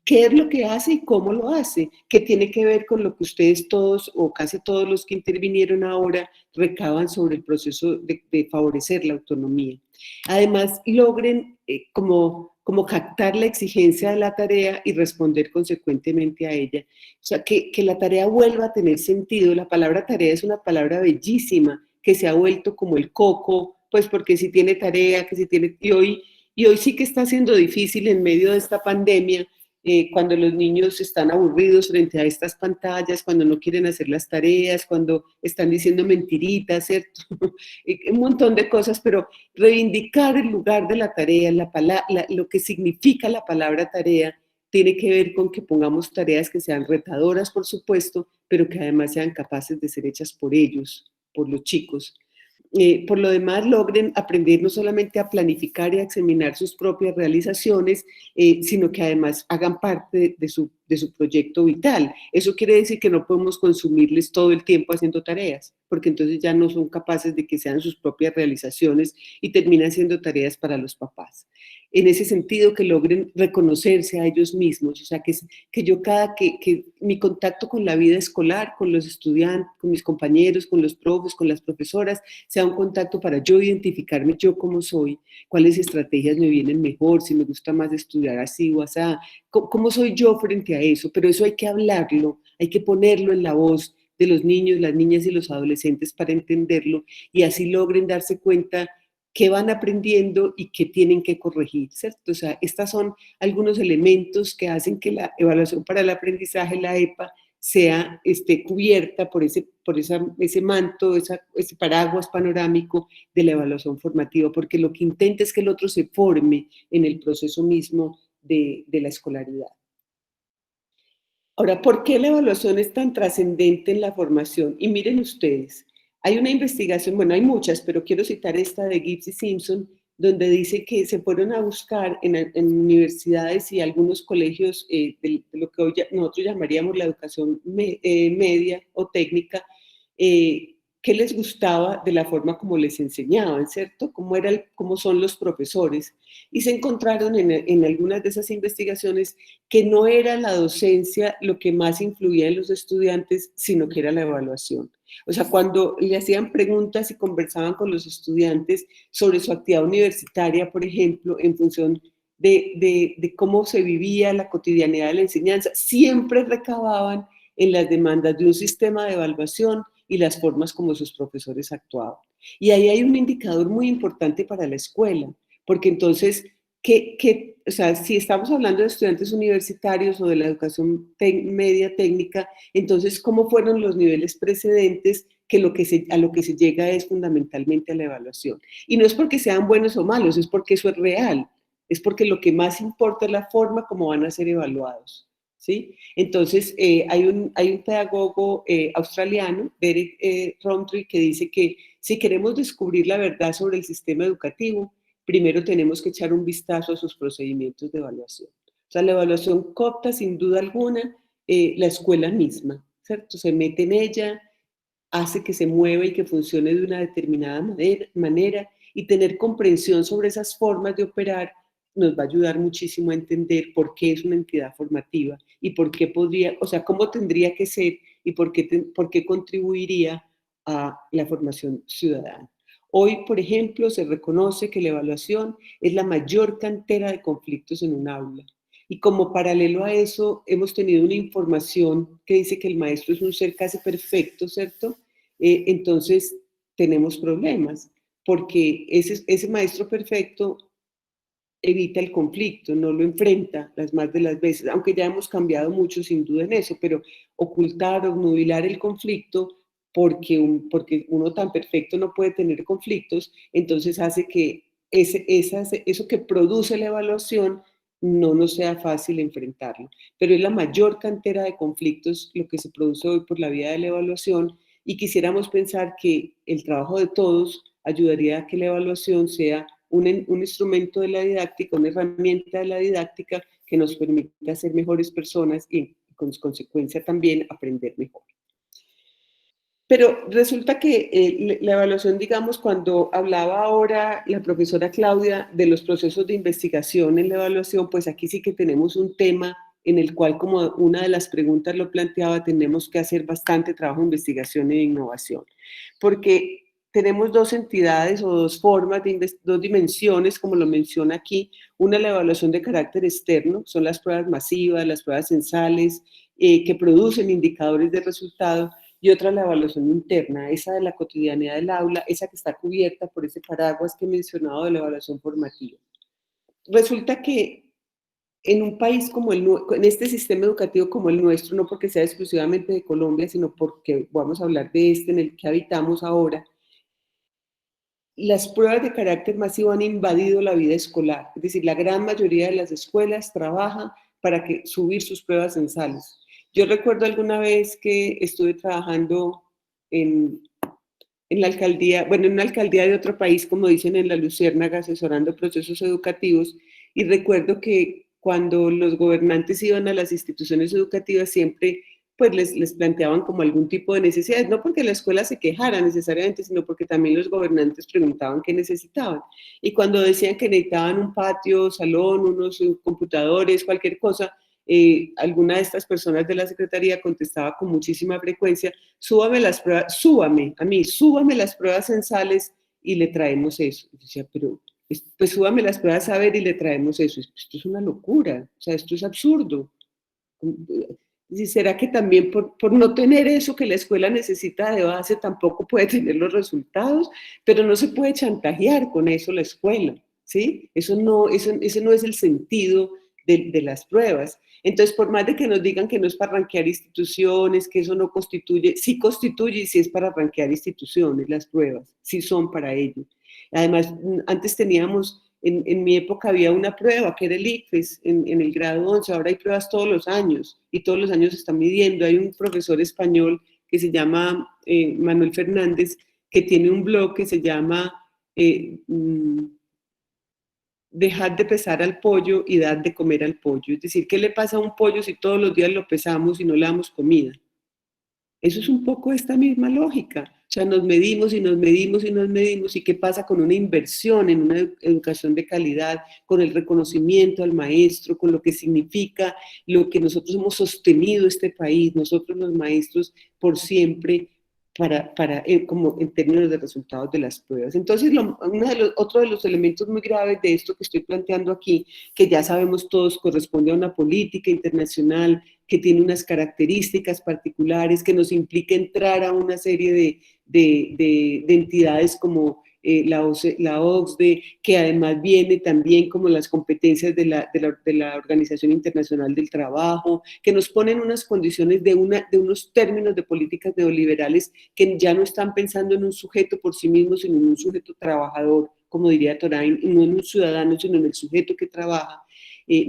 qué es lo que hace y cómo lo hace, que tiene que ver con lo que ustedes todos o casi todos los que intervinieron ahora recaban sobre el proceso de favorecer la autonomía. Además, logren como como captar la exigencia de la tarea y responder consecuentemente a ella. O sea, que la tarea vuelva a tener sentido. La palabra tarea es una palabra bellísima que se ha vuelto como el coco, pues porque si tiene tarea, que si tiene... Y hoy sí que está siendo difícil en medio de esta pandemia, cuando los niños están aburridos frente a estas pantallas, cuando no quieren hacer las tareas, cuando están diciendo mentiritas, ¿cierto? Un montón de cosas, pero reivindicar el lugar de la tarea, lo que significa la palabra tarea, tiene que ver con que pongamos tareas que sean retadoras, por supuesto, pero que además sean capaces de ser hechas por ellos, por los chicos. Por lo demás, logren aprender no solamente a planificar y a examinar sus propias realizaciones, sino que además hagan parte de su proyecto vital. Eso quiere decir que no podemos consumirles todo el tiempo haciendo tareas, porque entonces ya no son capaces de que sean sus propias realizaciones y terminan siendo tareas para los papás. En ese sentido, que logren reconocerse a ellos mismos, o sea, que yo que mi contacto con la vida escolar, con los estudiantes, con mis compañeros, con los profes, con las profesoras, sea un contacto para yo identificarme yo cómo soy, cuáles estrategias me vienen mejor, si me gusta más estudiar así o así, cómo soy yo frente a eso, pero eso hay que hablarlo, hay que ponerlo en la voz de los niños, las niñas y los adolescentes para entenderlo y así logren darse cuenta qué van aprendiendo y qué tienen que corregir, ¿cierto? O sea, estos son algunos elementos que hacen que la evaluación para el aprendizaje, la EPA, sea cubierta por ese manto, ese paraguas panorámico de la evaluación formativa, porque lo que intenta es que el otro se forme en el proceso mismo de la escolaridad. Ahora, ¿por qué la evaluación es tan trascendente en la formación? Y miren ustedes, hay una investigación, bueno, hay muchas, pero quiero citar esta de Gibbs y Simpson, donde dice que se fueron a buscar en universidades y algunos colegios de lo que hoy nosotros llamaríamos la educación media o técnica, qué les gustaba de la forma como les enseñaban, ¿cierto? Cómo son los profesores. Y se encontraron en algunas de esas investigaciones que no era la docencia lo que más influía en los estudiantes, sino que era la evaluación. O sea, cuando le hacían preguntas y conversaban con los estudiantes sobre su actividad universitaria, por ejemplo, en función de cómo se vivía la cotidianidad de la enseñanza, siempre recababan en las demandas de un sistema de evaluación y las formas como sus profesores actuaban. Y ahí hay un indicador muy importante para la escuela, porque entonces, o sea, si estamos hablando de estudiantes universitarios o de la educación media técnica, entonces, ¿cómo fueron los niveles precedentes que a lo que se llega es fundamentalmente a la evaluación? Y no es porque sean buenos o malos, es porque eso es real, es porque lo que más importa es la forma como van a ser evaluados. ¿Sí? Entonces, hay un pedagogo australiano, Derek Rountree, que dice que si queremos descubrir la verdad sobre el sistema educativo, primero tenemos que echar un vistazo a sus procedimientos de evaluación. O sea, la evaluación coopta, sin duda alguna, la escuela misma, ¿cierto? Se mete en ella, hace que se mueva y que funcione de una determinada manera y tener comprensión sobre esas formas de operar nos va a ayudar muchísimo a entender por qué es una entidad formativa y por qué podría, o sea, cómo tendría que ser y por qué contribuiría a la formación ciudadana. Hoy, por ejemplo, se reconoce que la evaluación es la mayor cantera de conflictos en un aula. Y como paralelo a eso, hemos tenido una información que dice que el maestro es un ser casi perfecto, ¿cierto? Entonces, tenemos problemas, porque ese maestro perfecto evita el conflicto, no lo enfrenta las más de las veces, aunque ya hemos cambiado mucho sin duda en eso, pero ocultar o obnubilar el conflicto porque uno tan perfecto no puede tener conflictos, entonces hace que eso que produce la evaluación no nos sea fácil enfrentarlo. Pero es la mayor cantera de conflictos lo que se produce hoy por la vía de la evaluación y quisiéramos pensar que el trabajo de todos ayudaría a que la evaluación sea un instrumento de la didáctica, una herramienta de la didáctica que nos permita ser mejores personas y con consecuencia también aprender mejor. Pero resulta que la evaluación, digamos, cuando hablaba ahora la profesora Claudia de los procesos de investigación en la evaluación, pues aquí sí que tenemos un tema en el cual, como una de las preguntas lo planteaba, tenemos que hacer bastante trabajo de investigación e innovación. Porque tenemos dos entidades o dos formas, dos dimensiones, como lo menciona aquí. Una, la evaluación de carácter externo, son las pruebas masivas, las pruebas censales, que producen indicadores de resultado, y otra, la evaluación interna, esa de la cotidianidad del aula, esa que está cubierta por ese paraguas que he mencionado de la evaluación formativa. Resulta que en un país como en este sistema educativo como el nuestro, no porque sea exclusivamente de Colombia, sino porque vamos a hablar de este en el que habitamos ahora, las pruebas de carácter masivo han invadido la vida escolar. Es decir, la gran mayoría de las escuelas trabajan para subir sus pruebas censales. Yo recuerdo alguna vez que estuve trabajando en la alcaldía, bueno, en una alcaldía de otro país, como dicen en la Luciérnaga, asesorando procesos educativos, y recuerdo que cuando los gobernantes iban a las instituciones educativas siempre pues les planteaban como algún tipo de necesidades, no porque la escuela se quejara necesariamente, sino porque también los gobernantes preguntaban qué necesitaban. Y cuando decían que necesitaban un patio, salón, unos computadores, cualquier cosa, alguna de estas personas de la secretaría contestaba con muchísima frecuencia: súbame las pruebas, súbame las pruebas censales y le traemos eso. Y decía, pero pues súbame las pruebas a ver y le traemos eso. Esto es una locura, o sea, esto es absurdo. ¿Será que también por no tener eso que la escuela necesita de base tampoco puede tener los resultados? Pero no se puede chantajear con eso la escuela, ¿sí? Ese no es el sentido de las pruebas. Entonces, por más de que nos digan que no es para rankear instituciones, que eso no constituye, sí constituye y sí es para rankear instituciones las pruebas, sí son para ello. Además, antes teníamos, en mi época había una prueba que era el ICFES en el grado 11, ahora hay pruebas todos los años y todos los años se están midiendo. Hay un profesor español que se llama Manuel Fernández, que tiene un blog que se llama Dejad de pesar al pollo y dad de comer al pollo. Es decir, ¿qué le pasa a un pollo si todos los días lo pesamos y no le damos comida? Eso es un poco esta misma lógica. O sea, nos medimos y nos medimos y nos medimos, y qué pasa con una inversión en una educación de calidad, con el reconocimiento al maestro, con lo que significa lo que nosotros hemos sostenido este país, nosotros los maestros, por siempre, como en términos de resultados de las pruebas. Entonces, otro de los elementos muy graves de esto que estoy planteando aquí, que ya sabemos todos corresponde a una política internacional que tiene unas características particulares, que nos implica entrar a una serie de entidades como la OCDE, que además viene también como las competencias de la Organización Internacional del Trabajo, que nos ponen unas condiciones de unos términos de políticas neoliberales que ya no están pensando en un sujeto por sí mismo, sino en un sujeto trabajador, como diría Torain, y no en un ciudadano, sino en el sujeto que trabaja.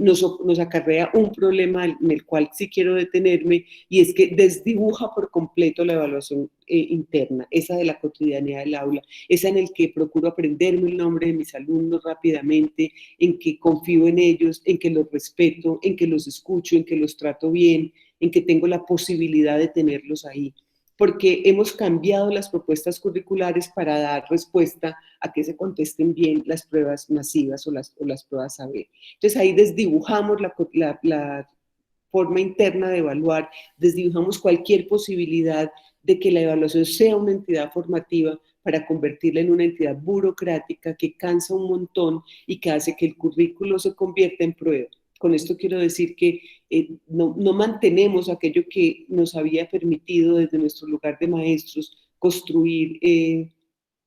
Nos acarrea un problema en el cual sí quiero detenerme, y es que desdibuja por completo la evaluación interna, esa de la cotidianidad del aula, esa en el que procuro aprenderme el nombre de mis alumnos rápidamente, en que confío en ellos, en que los respeto, en que los escucho, en que los trato bien, en que tengo la posibilidad de tenerlos ahí, porque hemos cambiado las propuestas curriculares para dar respuesta a que se contesten bien las pruebas masivas o las pruebas saber. Entonces ahí desdibujamos la forma interna de evaluar, desdibujamos cualquier posibilidad de que la evaluación sea una entidad formativa para convertirla en una entidad burocrática que cansa un montón y que hace que el currículo se convierta en prueba. Con esto quiero decir que no mantenemos aquello que nos había permitido desde nuestro lugar de maestros construir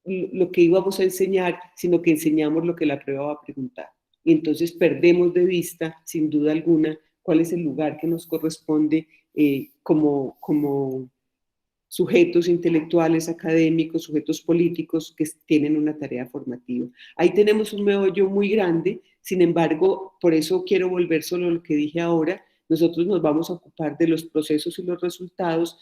lo que íbamos a enseñar, sino que enseñamos lo que la prueba va a preguntar. Y entonces perdemos de vista, sin duda alguna, cuál es el lugar que nos corresponde como sujetos intelectuales, académicos, sujetos políticos que tienen una tarea formativa. Ahí tenemos un meollo muy grande. Sin embargo, por eso quiero volver solo a lo que dije ahora. Nosotros nos vamos a ocupar de los procesos y los resultados,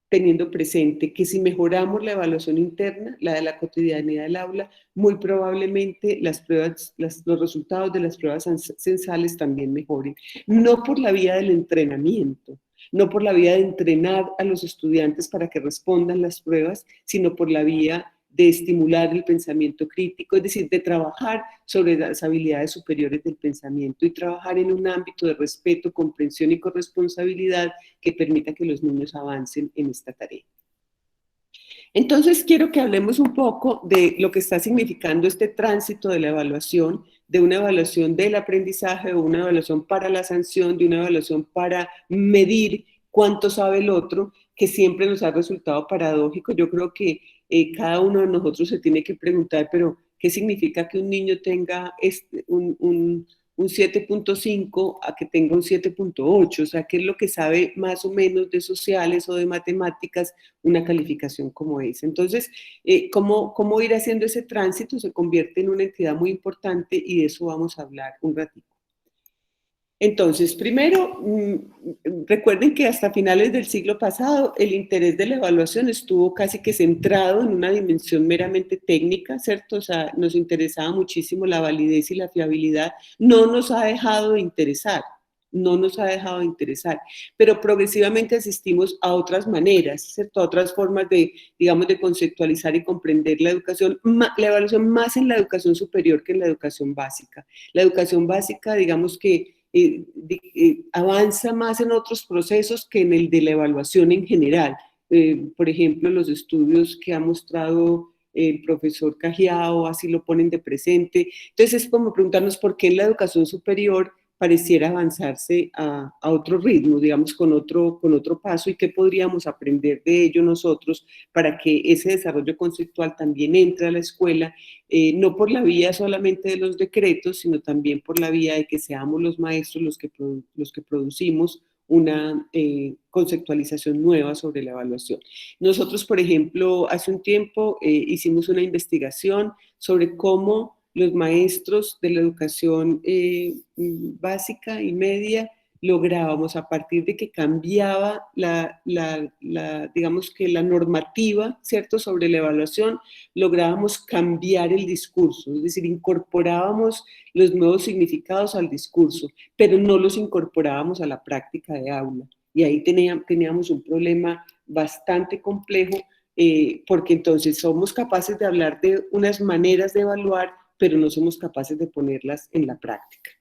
teniendo presente que si mejoramos la evaluación interna, la de la cotidianidad del aula, muy probablemente los resultados de las pruebas censales también mejoren. No por la vía del entrenamiento, no por la vía de entrenar a los estudiantes para que respondan las pruebas, sino por la vía de estimular el pensamiento crítico, es decir, de trabajar sobre las habilidades superiores del pensamiento y trabajar en un ámbito de respeto, comprensión y corresponsabilidad que permita que los niños avancen en esta tarea. Entonces, quiero que hablemos un poco de lo que está significando este tránsito de la evaluación, de una evaluación del aprendizaje, o una evaluación para la sanción, de una evaluación para medir cuánto sabe el otro, que siempre nos ha resultado paradójico. Yo creo que cada uno de nosotros se tiene que preguntar, pero ¿qué significa que un niño tenga un 7.5 a que tenga un 7.8? O sea, ¿qué es lo que sabe más o menos de sociales o de matemáticas una calificación como esa? Entonces, ¿cómo ir haciendo ese tránsito? Se convierte en una entidad muy importante y de eso vamos a hablar un ratito. Entonces, primero, recuerden que hasta finales del siglo pasado el interés de la evaluación estuvo casi que centrado en una dimensión meramente técnica, ¿cierto? O sea, nos interesaba muchísimo la validez y la fiabilidad. No nos ha dejado de interesar, no nos ha dejado de interesar, pero progresivamente asistimos a otras maneras, ¿cierto? A otras formas de, digamos, de conceptualizar y comprender la educación, la evaluación más en la educación superior que en la educación básica. La educación básica, digamos que avanza más en otros procesos que en el de la evaluación en general. Por ejemplo, los estudios que ha mostrado el profesor Cajiao, así lo ponen de presente. Entonces es como preguntarnos por qué en la educación superior pareciera avanzarse a otro ritmo, digamos, con otro paso, y qué podríamos aprender de ello nosotros para que ese desarrollo conceptual también entre a la escuela, no por la vía solamente de los decretos, sino también por la vía de que seamos los maestros los que producimos una conceptualización nueva sobre la evaluación. Nosotros, por ejemplo, hace un tiempo hicimos una investigación sobre cómo los maestros de la educación básica y media lográbamos, a partir de que cambiaba digamos que la normativa, ¿cierto?, sobre la evaluación, lográbamos cambiar el discurso, es decir, incorporábamos los nuevos significados al discurso, pero no los incorporábamos a la práctica de aula. Y ahí teníamos un problema bastante complejo, porque entonces somos capaces de hablar de unas maneras de evaluar, pero no somos capaces de ponerlas en la práctica.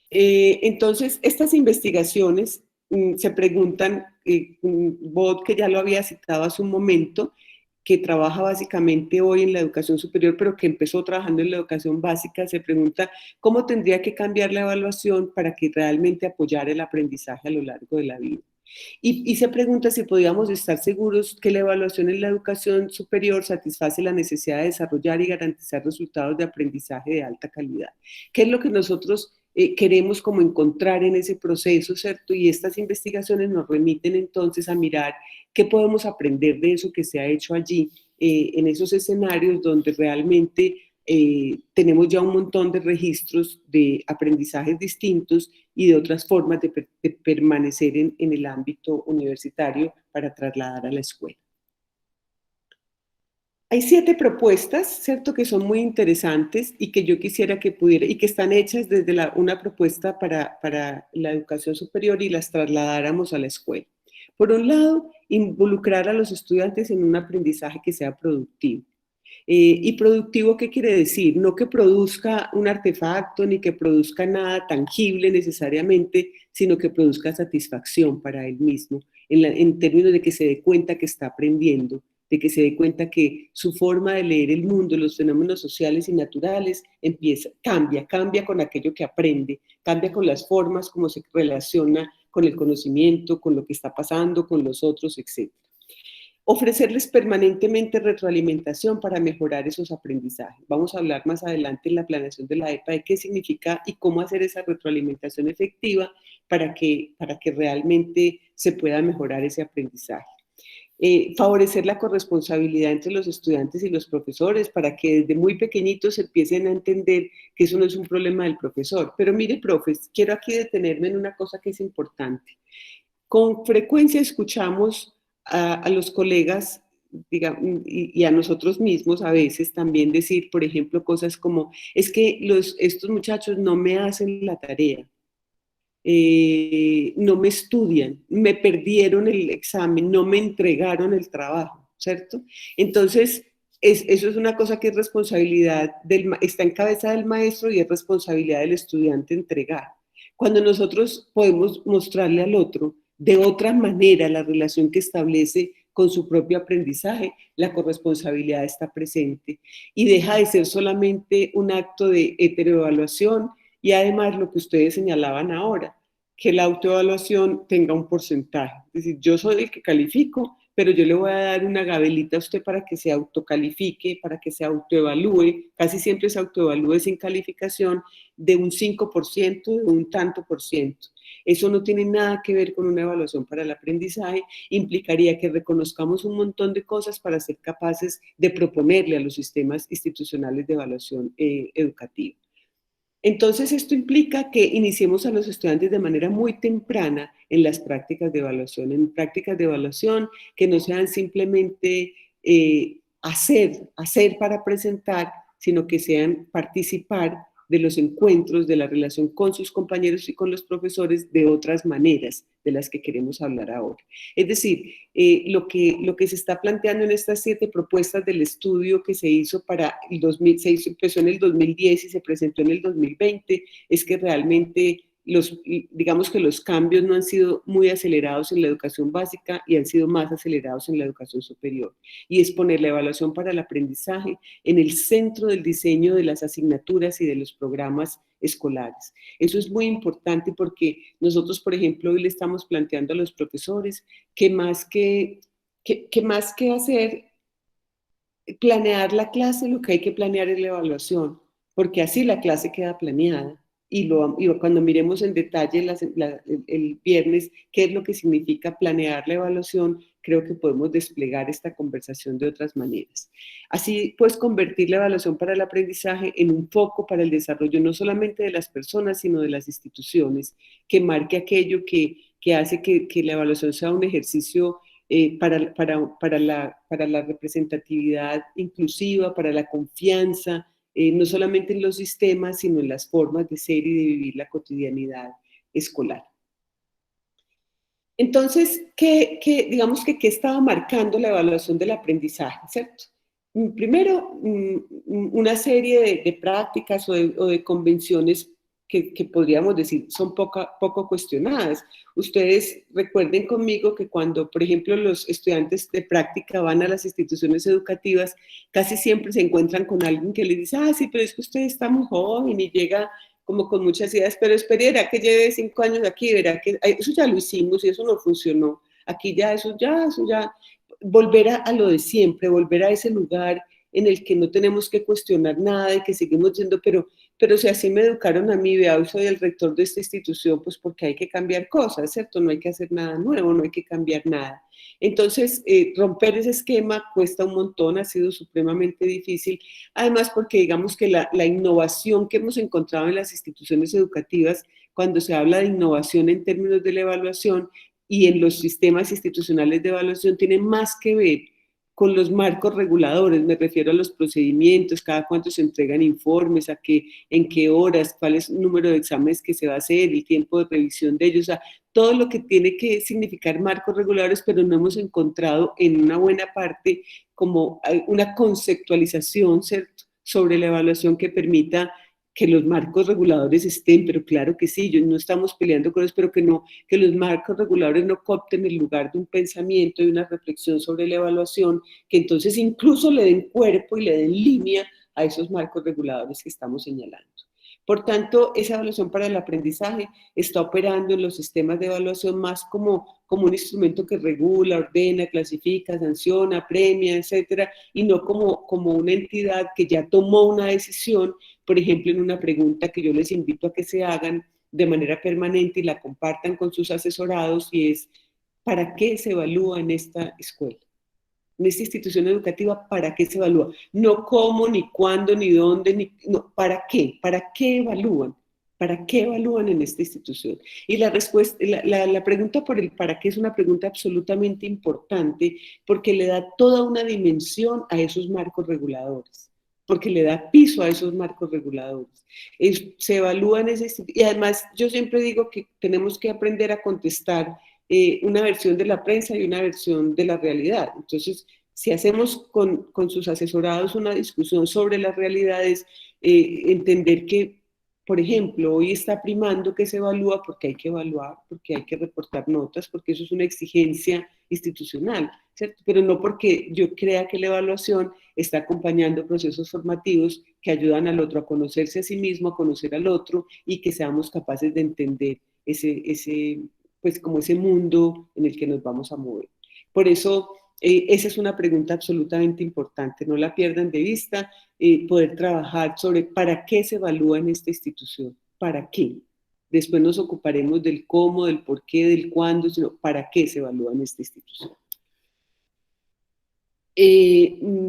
Entonces, estas investigaciones se preguntan, Bot, que ya lo había citado hace un momento, que trabaja básicamente hoy en la educación superior, pero que empezó trabajando en la educación básica, se pregunta cómo tendría que cambiar la evaluación para que realmente apoyara el aprendizaje a lo largo de la vida. Y se pregunta si podíamos estar seguros que la evaluación en la educación superior satisface la necesidad de desarrollar y garantizar resultados de aprendizaje de alta calidad. ¿Qué es lo que nosotros queremos como encontrar en ese proceso, ¿cierto? Y estas investigaciones nos remiten entonces a mirar qué podemos aprender de eso que se ha hecho allí, en esos escenarios donde realmente tenemos ya un montón de registros de aprendizajes distintos y de otras formas de permanecer en el ámbito universitario para trasladar a la escuela. Hay 7 propuestas, ¿cierto?, que son muy interesantes y que yo quisiera que pudiera, y que están hechas desde una propuesta para la educación superior y las trasladáramos a la escuela. Por un lado, involucrar a los estudiantes en un aprendizaje que sea productivo. ¿Y productivo qué quiere decir? No que produzca un artefacto ni que produzca nada tangible necesariamente, sino que produzca satisfacción para él mismo, en términos de que se dé cuenta que está aprendiendo, de que se dé cuenta que su forma de leer el mundo, los fenómenos sociales y naturales, cambia con aquello que aprende, cambia con las formas como se relaciona con el conocimiento, con lo que está pasando, con los otros, etc. Ofrecerles permanentemente retroalimentación para mejorar esos aprendizajes. Vamos a hablar más adelante en la planeación de la EPA de qué significa y cómo hacer esa retroalimentación efectiva para que realmente se pueda mejorar ese aprendizaje. Favorecer la corresponsabilidad entre los estudiantes y los profesores para que desde muy pequeñitos empiecen a entender que eso no es un problema del profesor. Pero mire, profes, quiero aquí detenerme en una cosa que es importante. Con frecuencia escuchamos a los colegas, digamos, y a nosotros mismos a veces también decir, por ejemplo, cosas como, es que estos muchachos no me hacen la tarea, no me estudian, me perdieron el examen, no me entregaron el trabajo, ¿cierto? Entonces, eso es una cosa que es responsabilidad, está en cabeza del maestro y es responsabilidad del estudiante entregar. Cuando nosotros podemos mostrarle al otro de otra manera la relación que establece con su propio aprendizaje, la corresponsabilidad está presente y deja de ser solamente un acto de heteroevaluación y además lo que ustedes señalaban ahora, que la autoevaluación tenga un porcentaje. Es decir, yo soy el que califico, pero yo le voy a dar una gabelita a usted para que se autocalifique, para que se autoevalúe, casi siempre se autoevalúe sin calificación, de un 5%, de un tanto por ciento. Eso no tiene nada que ver con una evaluación para el aprendizaje, implicaría que reconozcamos un montón de cosas para ser capaces de proponerle a los sistemas institucionales de evaluación educativa. Entonces, esto implica que iniciemos a los estudiantes de manera muy temprana en las prácticas de evaluación, que no sean simplemente hacer para presentar, sino que sean participar de los encuentros, de la relación con sus compañeros y con los profesores de otras maneras de las que queremos hablar ahora. Es decir, lo que se está planteando en estas 7 propuestas del estudio que se hizo para el 2000, empezó en el 2010 y se presentó en el 2020, es que realmente digamos que los cambios no han sido muy acelerados en la educación básica y han sido más acelerados en la educación superior. Y es poner la evaluación para el aprendizaje en el centro del diseño de las asignaturas y de los programas escolares. Eso es muy importante porque nosotros, por ejemplo, hoy le estamos planteando a los profesores que más que hacer, planear la clase, lo que hay que planear es la evaluación, porque así la clase queda planeada. Y cuando miremos en detalle el viernes qué es lo que significa planear la evaluación, creo que podemos desplegar esta conversación de otras maneras. Así, pues, convertir la evaluación para el aprendizaje en un foco para el desarrollo no solamente de las personas, sino de las instituciones, que marque aquello que hace que la evaluación sea un ejercicio para la representatividad inclusiva, para la confianza, no solamente en los sistemas, sino en las formas de ser y de vivir la cotidianidad escolar. Entonces, digamos que ¿qué estaba marcando la evaluación del aprendizaje, cierto? Primero, una serie de prácticas o de convenciones que podríamos decir son poco cuestionadas. Ustedes recuerden conmigo que cuando, por ejemplo, los estudiantes de práctica van a las instituciones educativas, casi siempre se encuentran con alguien que les dice, sí, pero es que usted está muy joven y llega como con muchas ideas, pero espere, verá que lleve 5 años aquí, verá que eso ya lo hicimos y eso no funcionó. Aquí eso ya, volver a lo de siempre, volver a ese lugar en el que no tenemos que cuestionar nada y que seguimos yendo, pero si así me educaron a mí, vea, hoy soy el rector de esta institución, pues porque hay que cambiar cosas, ¿cierto? No hay que hacer nada nuevo, no hay que cambiar nada. Entonces, romper ese esquema cuesta un montón, ha sido supremamente difícil, además porque digamos que la innovación que hemos encontrado en las instituciones educativas, cuando se habla de innovación en términos de la evaluación y en los sistemas institucionales de evaluación, tiene más que ver con los marcos reguladores, me refiero a los procedimientos, cada cuánto se entregan informes, en qué horas, cuál es el número de exámenes que se va a hacer, el tiempo de revisión de ellos, o sea, todo lo que tiene que significar marcos reguladores, pero no hemos encontrado en una buena parte como una conceptualización, ¿cierto?, sobre la evaluación que permita que los marcos reguladores estén, pero claro que sí, no estamos peleando con eso, pero que los marcos reguladores no coopten el lugar de un pensamiento y una reflexión sobre la evaluación, que entonces incluso le den cuerpo y le den línea a esos marcos reguladores que estamos señalando. Por tanto, esa evaluación para el aprendizaje está operando en los sistemas de evaluación más como un instrumento que regula, ordena, clasifica, sanciona, premia, etcétera, y no como una entidad que ya tomó una decisión, por ejemplo, en una pregunta que yo les invito a que se hagan de manera permanente y la compartan con sus asesorados, y es, ¿para qué se evalúa en esta escuela? En esta institución educativa, ¿para qué se evalúa? No cómo, ni cuándo, ni dónde, no, ¿para qué? ¿Para qué evalúan? ¿Para qué evalúan en esta institución? Y la respuesta, la pregunta por el para qué es una pregunta absolutamente importante porque le da toda una dimensión a esos marcos reguladores, porque le da piso a esos marcos reguladores. Se evalúan y además yo siempre digo que tenemos que aprender a contestar una versión de la prensa y una versión de la realidad. Entonces, si hacemos con sus asesorados una discusión sobre las realidades, entender que por ejemplo, hoy está primando que se evalúa porque hay que evaluar, porque hay que reportar notas, porque eso es una exigencia institucional, ¿cierto? Pero no porque yo crea que la evaluación está acompañando procesos formativos que ayudan al otro a conocerse a sí mismo, a conocer al otro y que seamos capaces de entender pues como ese mundo en el que nos vamos a mover. Por eso, esa es una pregunta absolutamente importante, no la pierdan de vista, poder trabajar sobre para qué se evalúa en esta institución, para qué. Después nos ocuparemos del cómo, del por qué, del cuándo, sino para qué se evalúa en esta institución.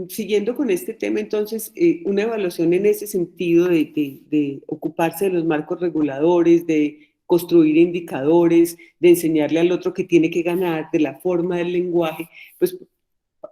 Siguiendo con este tema, entonces, una evaluación en ese sentido de ocuparse de los marcos reguladores, de construir indicadores, de enseñarle al otro que tiene que ganar, de la forma del lenguaje, pues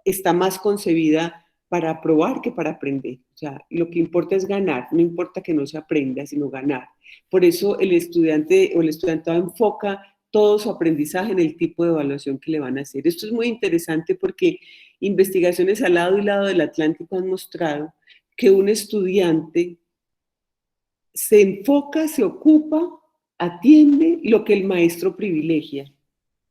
está más concebida para aprobar que para aprender. O sea, lo que importa es ganar, no importa que no se aprenda, sino ganar. Por eso el estudiante o el estudiantado enfoca todo su aprendizaje en el tipo de evaluación que le van a hacer. Esto es muy interesante porque investigaciones al lado y lado del Atlántico han mostrado que un estudiante se enfoca, se ocupa, atiende lo que el maestro privilegia.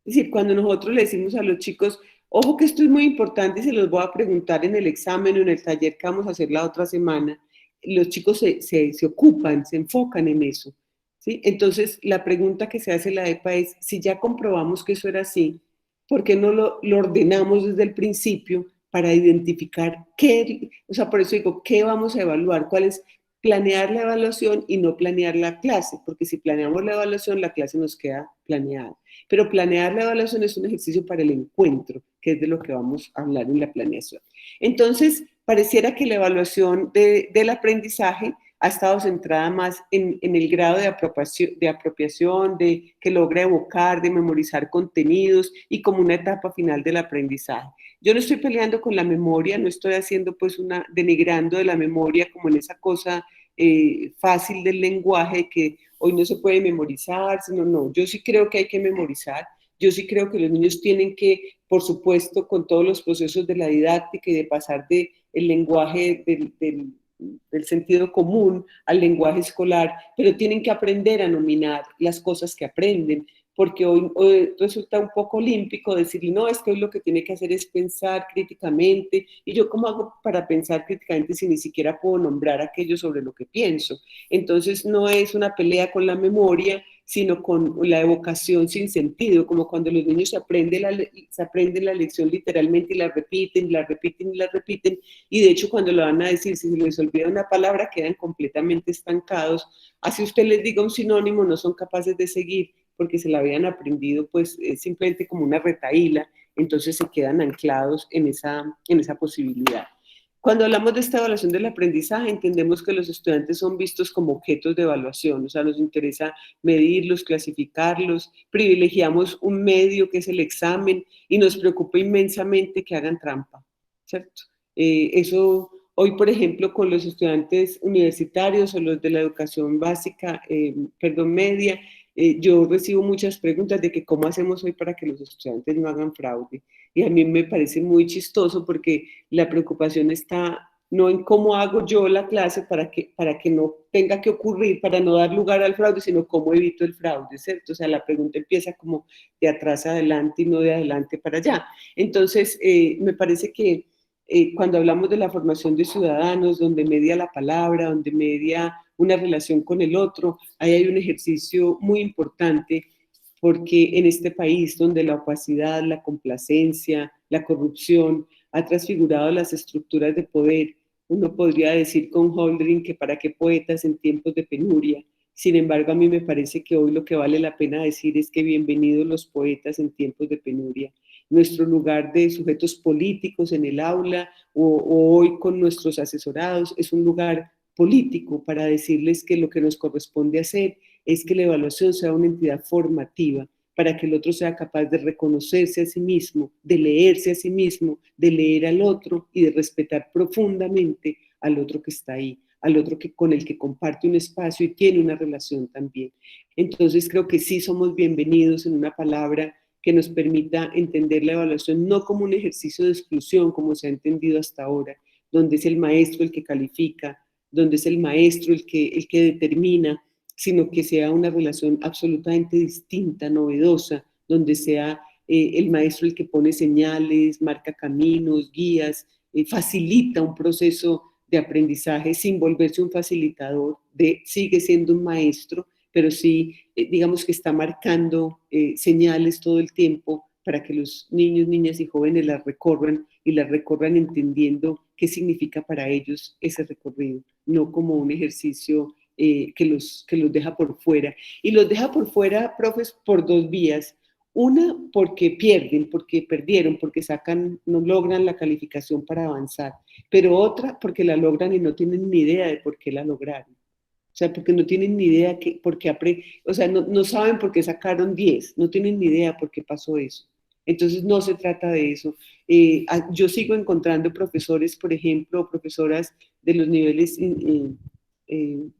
Es decir, cuando nosotros le decimos a los chicos, ojo que esto es muy importante y se los voy a preguntar en el examen o en el taller que vamos a hacer la otra semana, los chicos se ocupan, se enfocan en eso, ¿sí? Entonces, la pregunta que se hace la EPA es, si ya comprobamos que eso era así, ¿por qué no lo ordenamos desde el principio para identificar qué, o sea, por eso digo, qué vamos a evaluar, cuál es planear la evaluación y no planear la clase, porque si planeamos la evaluación, la clase nos queda planeada. Pero planear la evaluación es un ejercicio para el encuentro, que es de lo que vamos a hablar en la planeación. Entonces, pareciera que la evaluación del aprendizaje ha estado centrada más en el grado de apropiación, de que logra evocar, de memorizar contenidos y como una etapa final del aprendizaje. Yo no estoy peleando con la memoria, no estoy haciendo pues denigrando de la memoria como en esa cosa fácil del lenguaje que hoy no se puede memorizar, sino no, yo sí creo que hay que memorizar, yo sí creo que los niños tienen que, por supuesto, con todos los procesos de la didáctica y de pasar del lenguaje del sentido común al lenguaje escolar, pero tienen que aprender a nominar las cosas que aprenden, porque hoy resulta un poco olímpico decir, no, es que hoy lo que tiene que hacer es pensar críticamente, y yo cómo hago para pensar críticamente si ni siquiera puedo nombrar aquello sobre lo que pienso. Entonces no es una pelea con la memoria, sino con la evocación sin sentido, como cuando los niños se aprenden la lección literalmente y la repiten, y la repiten, y la repiten, y de hecho cuando lo van a decir, si se les olvida una palabra, quedan completamente estancados. Así usted les diga un sinónimo, no son capaces de seguir, porque se la habían aprendido pues simplemente como una retahíla, entonces se quedan anclados en esa posibilidad. Cuando hablamos de esta evaluación del aprendizaje, entendemos que los estudiantes son vistos como objetos de evaluación, o sea, nos interesa medirlos, clasificarlos, privilegiamos un medio que es el examen y nos preocupa inmensamente que hagan trampa, ¿cierto? Eso hoy, por ejemplo, con los estudiantes universitarios o los de la educación básica, media, yo recibo muchas preguntas de que cómo hacemos hoy para que los estudiantes no hagan fraude. Y a mí me parece muy chistoso porque la preocupación está no en cómo hago yo la clase para que no tenga que ocurrir, para no dar lugar al fraude, sino cómo evito el fraude, ¿cierto? O sea, la pregunta empieza como de atrás adelante y no de adelante para allá. Entonces, me parece que cuando hablamos de la formación de ciudadanos, donde media la palabra, donde media una relación con el otro, ahí hay un ejercicio muy importante, porque en este país donde la opacidad, la complacencia, la corrupción ha transfigurado las estructuras de poder, uno podría decir con Holdring que para qué poetas en tiempos de penuria. Sin embargo, a mí me parece que hoy lo que vale la pena decir es que bienvenidos los poetas en tiempos de penuria. Nuestro lugar de sujetos políticos en el aula o hoy con nuestros asesorados es un lugar político para decirles que lo que nos corresponde hacer es que la evaluación sea una entidad formativa para que el otro sea capaz de reconocerse a sí mismo, de leerse a sí mismo, de leer al otro y de respetar profundamente al otro que está ahí, al otro con el que comparte un espacio y tiene una relación también. Entonces creo que sí somos bienvenidos en una palabra que nos permita entender la evaluación no como un ejercicio de exclusión, como se ha entendido hasta ahora, donde es el maestro el que califica, donde es el maestro el que determina, sino que sea una relación absolutamente distinta, novedosa, donde sea el maestro el que pone señales, marca caminos, guías, facilita un proceso de aprendizaje sin volverse un facilitador, sigue siendo un maestro, pero sí, digamos que está marcando señales todo el tiempo para que los niños, niñas y jóvenes las recorran y las recorran entendiendo qué significa para ellos ese recorrido, no como un ejercicio que los deja por fuera. Y los deja por fuera, profes, por dos vías. Una, porque perdieron, porque no logran la calificación para avanzar, pero otra, porque la logran y no tienen ni idea de por qué la lograron. O sea, porque no tienen ni idea o sea, no saben por qué sacaron 10, no tienen ni idea por qué pasó eso. Entonces no se trata de eso. Yo sigo encontrando profesores, por ejemplo, profesoras de los niveles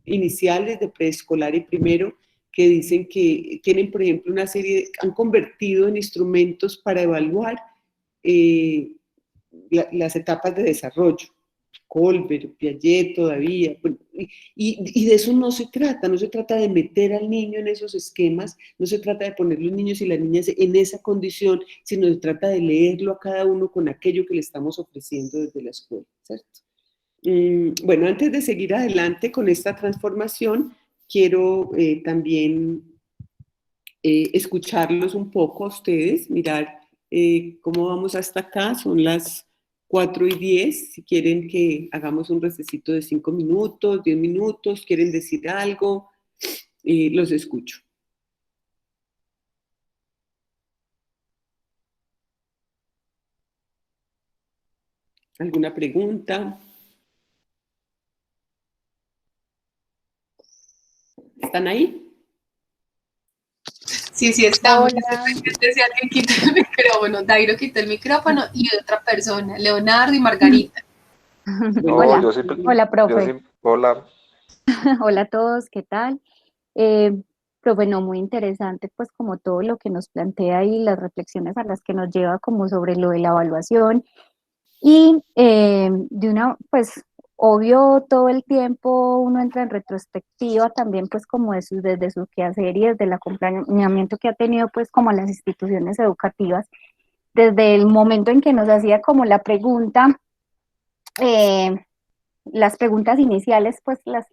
iniciales de preescolar y primero, que dicen que tienen, por ejemplo, han convertido en instrumentos para evaluar las etapas de desarrollo. Colbert, Piaget todavía, y de eso no se trata de meter al niño en esos esquemas, no se trata de poner los niños y las niñas en esa condición, sino se trata de leerlo a cada uno con aquello que le estamos ofreciendo desde la escuela, ¿cierto? Bueno, antes de seguir adelante con esta transformación, quiero también escucharlos un poco a ustedes, mirar cómo vamos hasta acá, son las 4:10, si quieren que hagamos un recesito de 5 minutos, 10 minutos, quieren decir algo, los escucho. ¿Alguna pregunta? ¿Están ahí? Sí, estamos. Si alguien quita el micrófono, Dairo quitó el micrófono y otra persona, Leonardo y Margarita. No, Hola, yo sí, hola, profe. hola. Hola a todos, ¿qué tal? Profe, no, muy interesante, pues como todo lo que nos plantea y las reflexiones a las que nos lleva como sobre lo de la evaluación. Y pues obvio todo el tiempo uno entra en retrospectiva también pues como desde su quehacer y desde el acompañamiento que ha tenido pues como las instituciones educativas, desde el momento en que nos hacía como la pregunta, las preguntas iniciales, pues las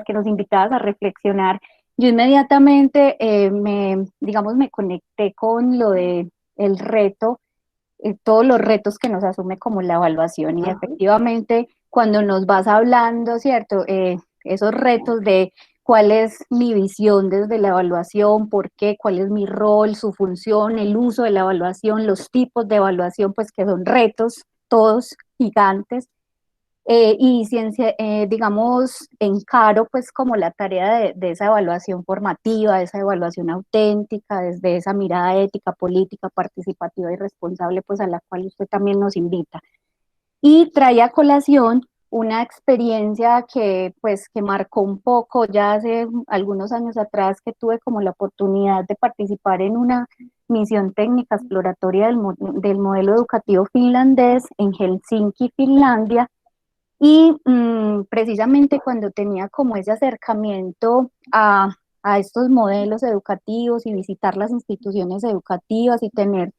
que nos invitabas a reflexionar, yo inmediatamente me conecté con lo de el reto, todos los retos que nos asume como la evaluación y efectivamente cuando nos vas hablando, ¿cierto? Esos retos de cuál es mi visión desde la evaluación, por qué, cuál es mi rol, su función, el uso de la evaluación, los tipos de evaluación, pues que son retos, todos gigantes. Y encaro pues como la tarea de esa evaluación formativa, de esa evaluación auténtica, desde esa mirada ética, política, participativa y responsable, pues a la cual usted también nos invita. Y trae a colación una experiencia que marcó un poco ya hace algunos años atrás, que tuve como la oportunidad de participar en una misión técnica exploratoria del modelo educativo finlandés en Helsinki, Finlandia. Y precisamente cuando tenía como ese acercamiento a estos modelos educativos y visitar las instituciones educativas y tener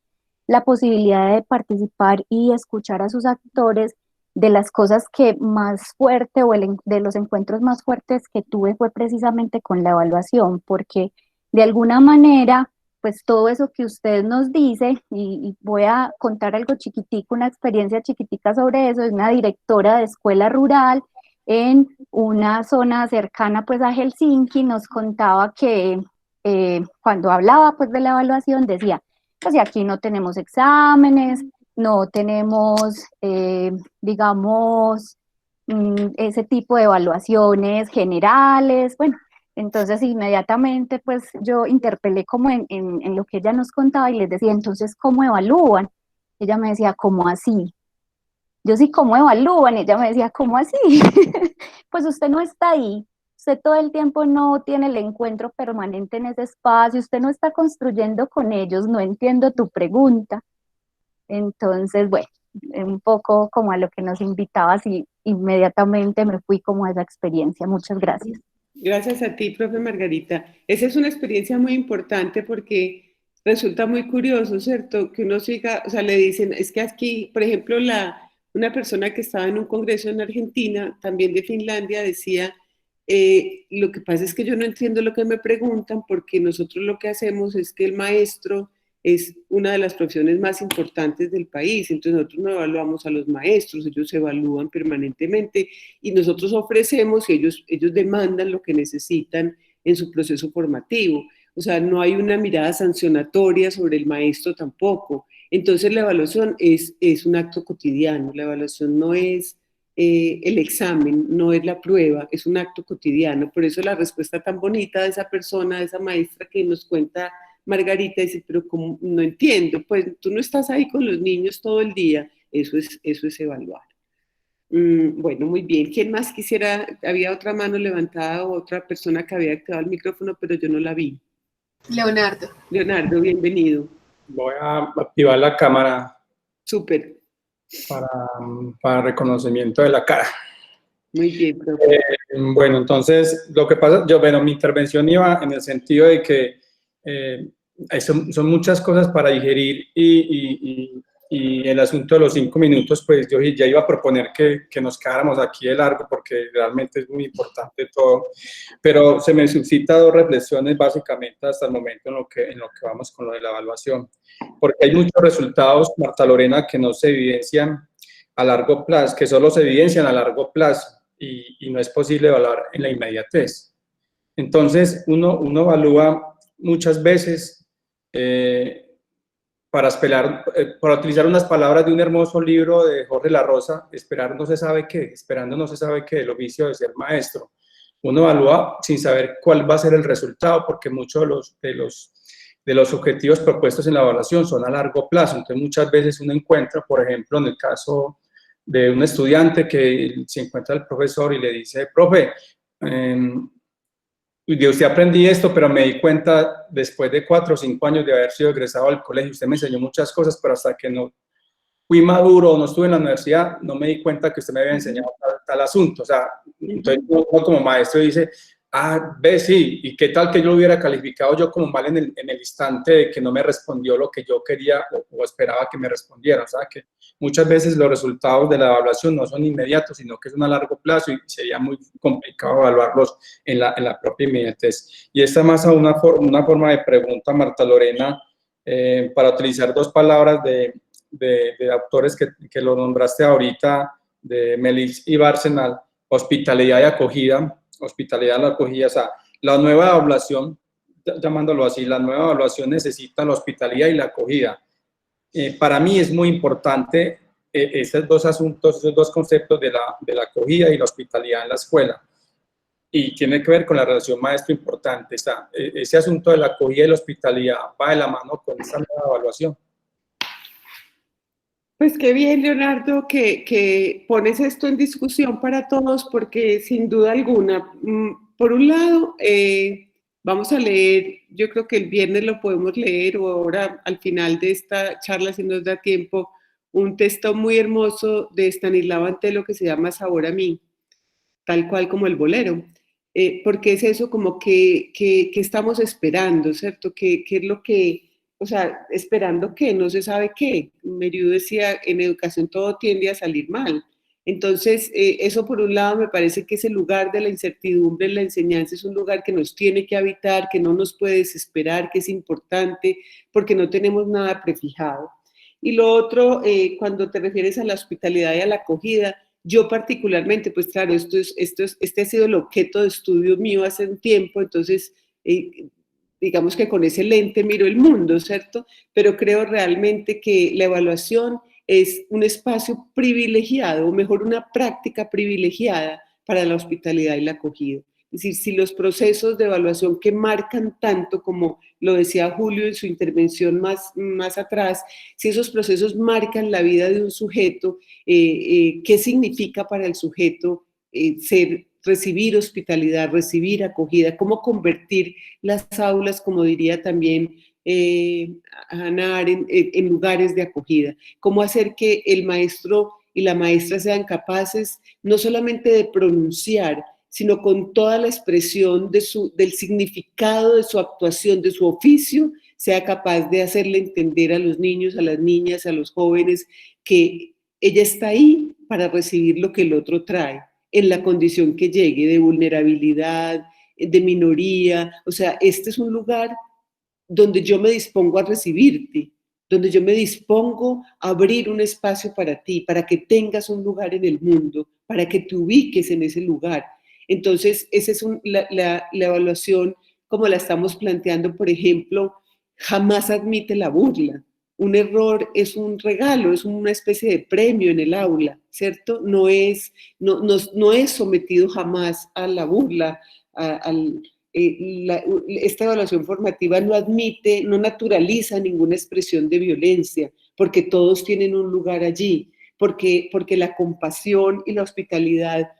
la posibilidad de participar y escuchar a sus actores, de las cosas que más fuerte de los encuentros más fuertes que tuve fue precisamente con la evaluación, porque de alguna manera pues todo eso que usted nos dice, y voy a contar algo chiquitico, una experiencia chiquitica sobre eso, es una directora de escuela rural en una zona cercana pues a Helsinki, nos contaba que cuando hablaba pues de la evaluación decía, pues aquí no tenemos exámenes, no tenemos, ese tipo de evaluaciones generales, bueno, entonces inmediatamente pues yo interpelé como en lo que ella nos contaba y les decía, entonces, ¿cómo evalúan? Ella me decía, ¿cómo así? Yo sí, ¿cómo evalúan? Ella me decía, ¿cómo así? Pues usted no está ahí, usted todo el tiempo no tiene el encuentro permanente en ese espacio, usted no está construyendo con ellos, no entiendo tu pregunta. Entonces, bueno, un poco como a lo que nos invitabas y inmediatamente me fui como a esa experiencia. Muchas gracias. Gracias a ti, profe Margarita. Esa es una experiencia muy importante porque resulta muy curioso, ¿cierto? Que uno siga, o sea, le dicen, es que aquí, por ejemplo, una persona que estaba en un congreso en Argentina, también de Finlandia, decía, lo que pasa es que yo no entiendo lo que me preguntan porque nosotros lo que hacemos es que el maestro es una de las profesiones más importantes del país, entonces nosotros no evaluamos a los maestros, ellos se evalúan permanentemente y nosotros ofrecemos y ellos demandan lo que necesitan en su proceso formativo. O sea, no hay una mirada sancionatoria sobre el maestro tampoco. Entonces la evaluación es un acto cotidiano, la evaluación no es el examen, no es la prueba, es un acto cotidiano. Por eso la respuesta tan bonita de esa persona, de esa maestra que nos cuenta Margarita, dice, pero como no entiendo, pues tú no estás ahí con los niños todo el día, eso es evaluar. Bueno, muy bien. ¿Quién más quisiera? Había otra mano levantada o otra persona que había activado el micrófono, pero yo no la vi. Leonardo. Leonardo, bienvenido. Voy a activar la cámara. Súper. Para reconocimiento de la cara. Muy bien, profe. Bueno, entonces, lo que pasa, mi intervención iba en el sentido de que son muchas cosas para digerir y el asunto de los 5 minutos, pues yo ya iba a proponer que nos quedáramos aquí de largo porque realmente es muy importante todo, pero se me suscita 2 reflexiones básicamente hasta el momento en lo que vamos con lo de la evaluación, porque hay muchos resultados, Marta Lorena, que no se evidencian a largo plazo, que solo se evidencian a largo plazo y no es posible evaluar en la inmediatez. Entonces, uno evalúa muchas veces para utilizar unas palabras de un hermoso libro de Jorge La Rosa, esperando no se sabe qué, el oficio de ser maestro. Uno evalúa sin saber cuál va a ser el resultado, porque muchos de los objetivos propuestos en la evaluación son a largo plazo. Entonces, muchas veces uno encuentra, por ejemplo, en el caso de un estudiante que se encuentra el profesor y le dice, profe, de usted aprendí esto, pero me di cuenta después de 4 o 5 años de haber sido egresado del colegio, usted me enseñó muchas cosas, pero hasta que no fui maduro o no estuve en la universidad, no me di cuenta que usted me había enseñado tal asunto. O sea, entonces uno como maestro dice, ve, sí, y qué tal que yo lo hubiera calificado yo como mal en el instante de que no me respondió lo que yo quería o esperaba que me respondiera. O sea, que muchas veces los resultados de la evaluación no son inmediatos, sino que son a largo plazo y sería muy complicado evaluarlos en la propia inmediatez. Y esta es más a una forma de pregunta, Marta Lorena, para utilizar 2 palabras de autores que lo nombraste ahorita, de Melis y Bárcenal, hospitalidad y acogida. Hospitalidad y acogida, o sea, la nueva evaluación, llamándolo así, la nueva evaluación necesita la hospitalidad y la acogida. Para mí es muy importante esos 2 asuntos, esos 2 conceptos de la acogida y la hospitalidad en la escuela. Y tiene que ver con la relación maestro importante. Ese asunto de la acogida y la hospitalidad va de la mano con esta nueva evaluación. Pues qué bien, Leonardo, que pones esto en discusión para todos, porque sin duda alguna, por un lado, vamos a leer, yo creo que el viernes lo podemos leer o ahora al final de esta charla, si nos da tiempo, un texto muy hermoso de Estanislao Antelo que se llama Sabor a mí, tal cual como el bolero. Porque es eso como que estamos esperando, ¿cierto? ¿Qué es lo que, o sea, esperando qué? No se sabe qué. Meriu decía, en educación todo tiende a salir mal. Entonces, eso por un lado me parece que ese lugar de la incertidumbre en la enseñanza es un lugar que nos tiene que habitar, que no nos puede desesperar, que es importante, porque no tenemos nada prefijado. Y lo otro, cuando te refieres a la hospitalidad y a la acogida, yo particularmente, pues claro, este ha sido el objeto de estudio mío hace un tiempo, entonces digamos que con ese lente miro el mundo, ¿cierto? Pero creo realmente que la evaluación es un espacio privilegiado, o mejor una práctica privilegiada para la hospitalidad y la acogida. Es decir, si los procesos de evaluación que marcan tanto, como lo decía Julio en su intervención más atrás, si esos procesos marcan la vida de un sujeto, ¿qué significa para el sujeto recibir hospitalidad, recibir acogida? ¿Cómo convertir las aulas, como diría también Hannah Arendt, en lugares de acogida. Cómo hacer que el maestro y la maestra sean capaces no solamente de pronunciar, sino con toda la expresión del significado de su actuación, de su oficio, sea capaz de hacerle entender a los niños, a las niñas, a los jóvenes, que ella está ahí para recibir lo que el otro trae, en la condición que llegue, de vulnerabilidad, de minoría. O sea, este es un lugar donde yo me dispongo a recibirte, donde yo me dispongo a abrir un espacio para ti, para que tengas un lugar en el mundo, para que te ubiques en ese lugar. Entonces, esa es la evaluación como la estamos planteando, por ejemplo, jamás admite la burla. Un error es un regalo, es una especie de premio en el aula, ¿cierto? No es sometido jamás a la burla, esta evaluación formativa no admite, no naturaliza ninguna expresión de violencia, porque todos tienen un lugar allí, porque la compasión y la hospitalidad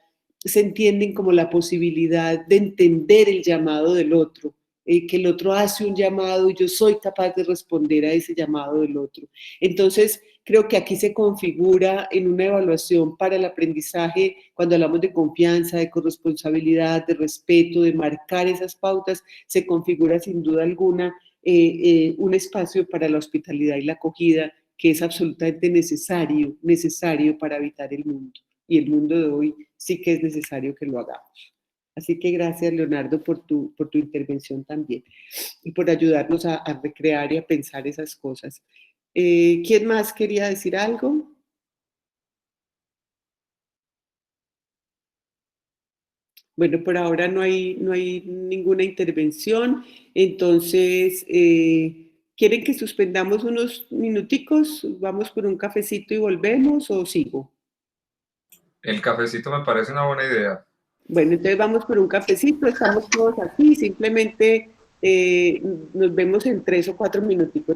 se entienden como la posibilidad de entender el llamado del otro, que el otro hace un llamado y yo soy capaz de responder a ese llamado del otro. Entonces, creo que aquí se configura en una evaluación para el aprendizaje, cuando hablamos de confianza, de corresponsabilidad, de respeto, de marcar esas pautas, se configura sin duda alguna un espacio para la hospitalidad y la acogida que es absolutamente necesario para habitar el mundo. Y el mundo de hoy sí que es necesario que lo hagamos. Así que gracias, Leonardo, por tu intervención también y por ayudarnos a recrear y a pensar esas cosas. ¿Quién más quería decir algo? Bueno, por ahora no hay ninguna intervención, entonces, ¿quieren que suspendamos unos minuticos? ¿Vamos por un cafecito y volvemos o sigo? El cafecito me parece una buena idea. Bueno, entonces vamos por un cafecito, estamos todos aquí, simplemente nos vemos en 3 o 4 minuticos.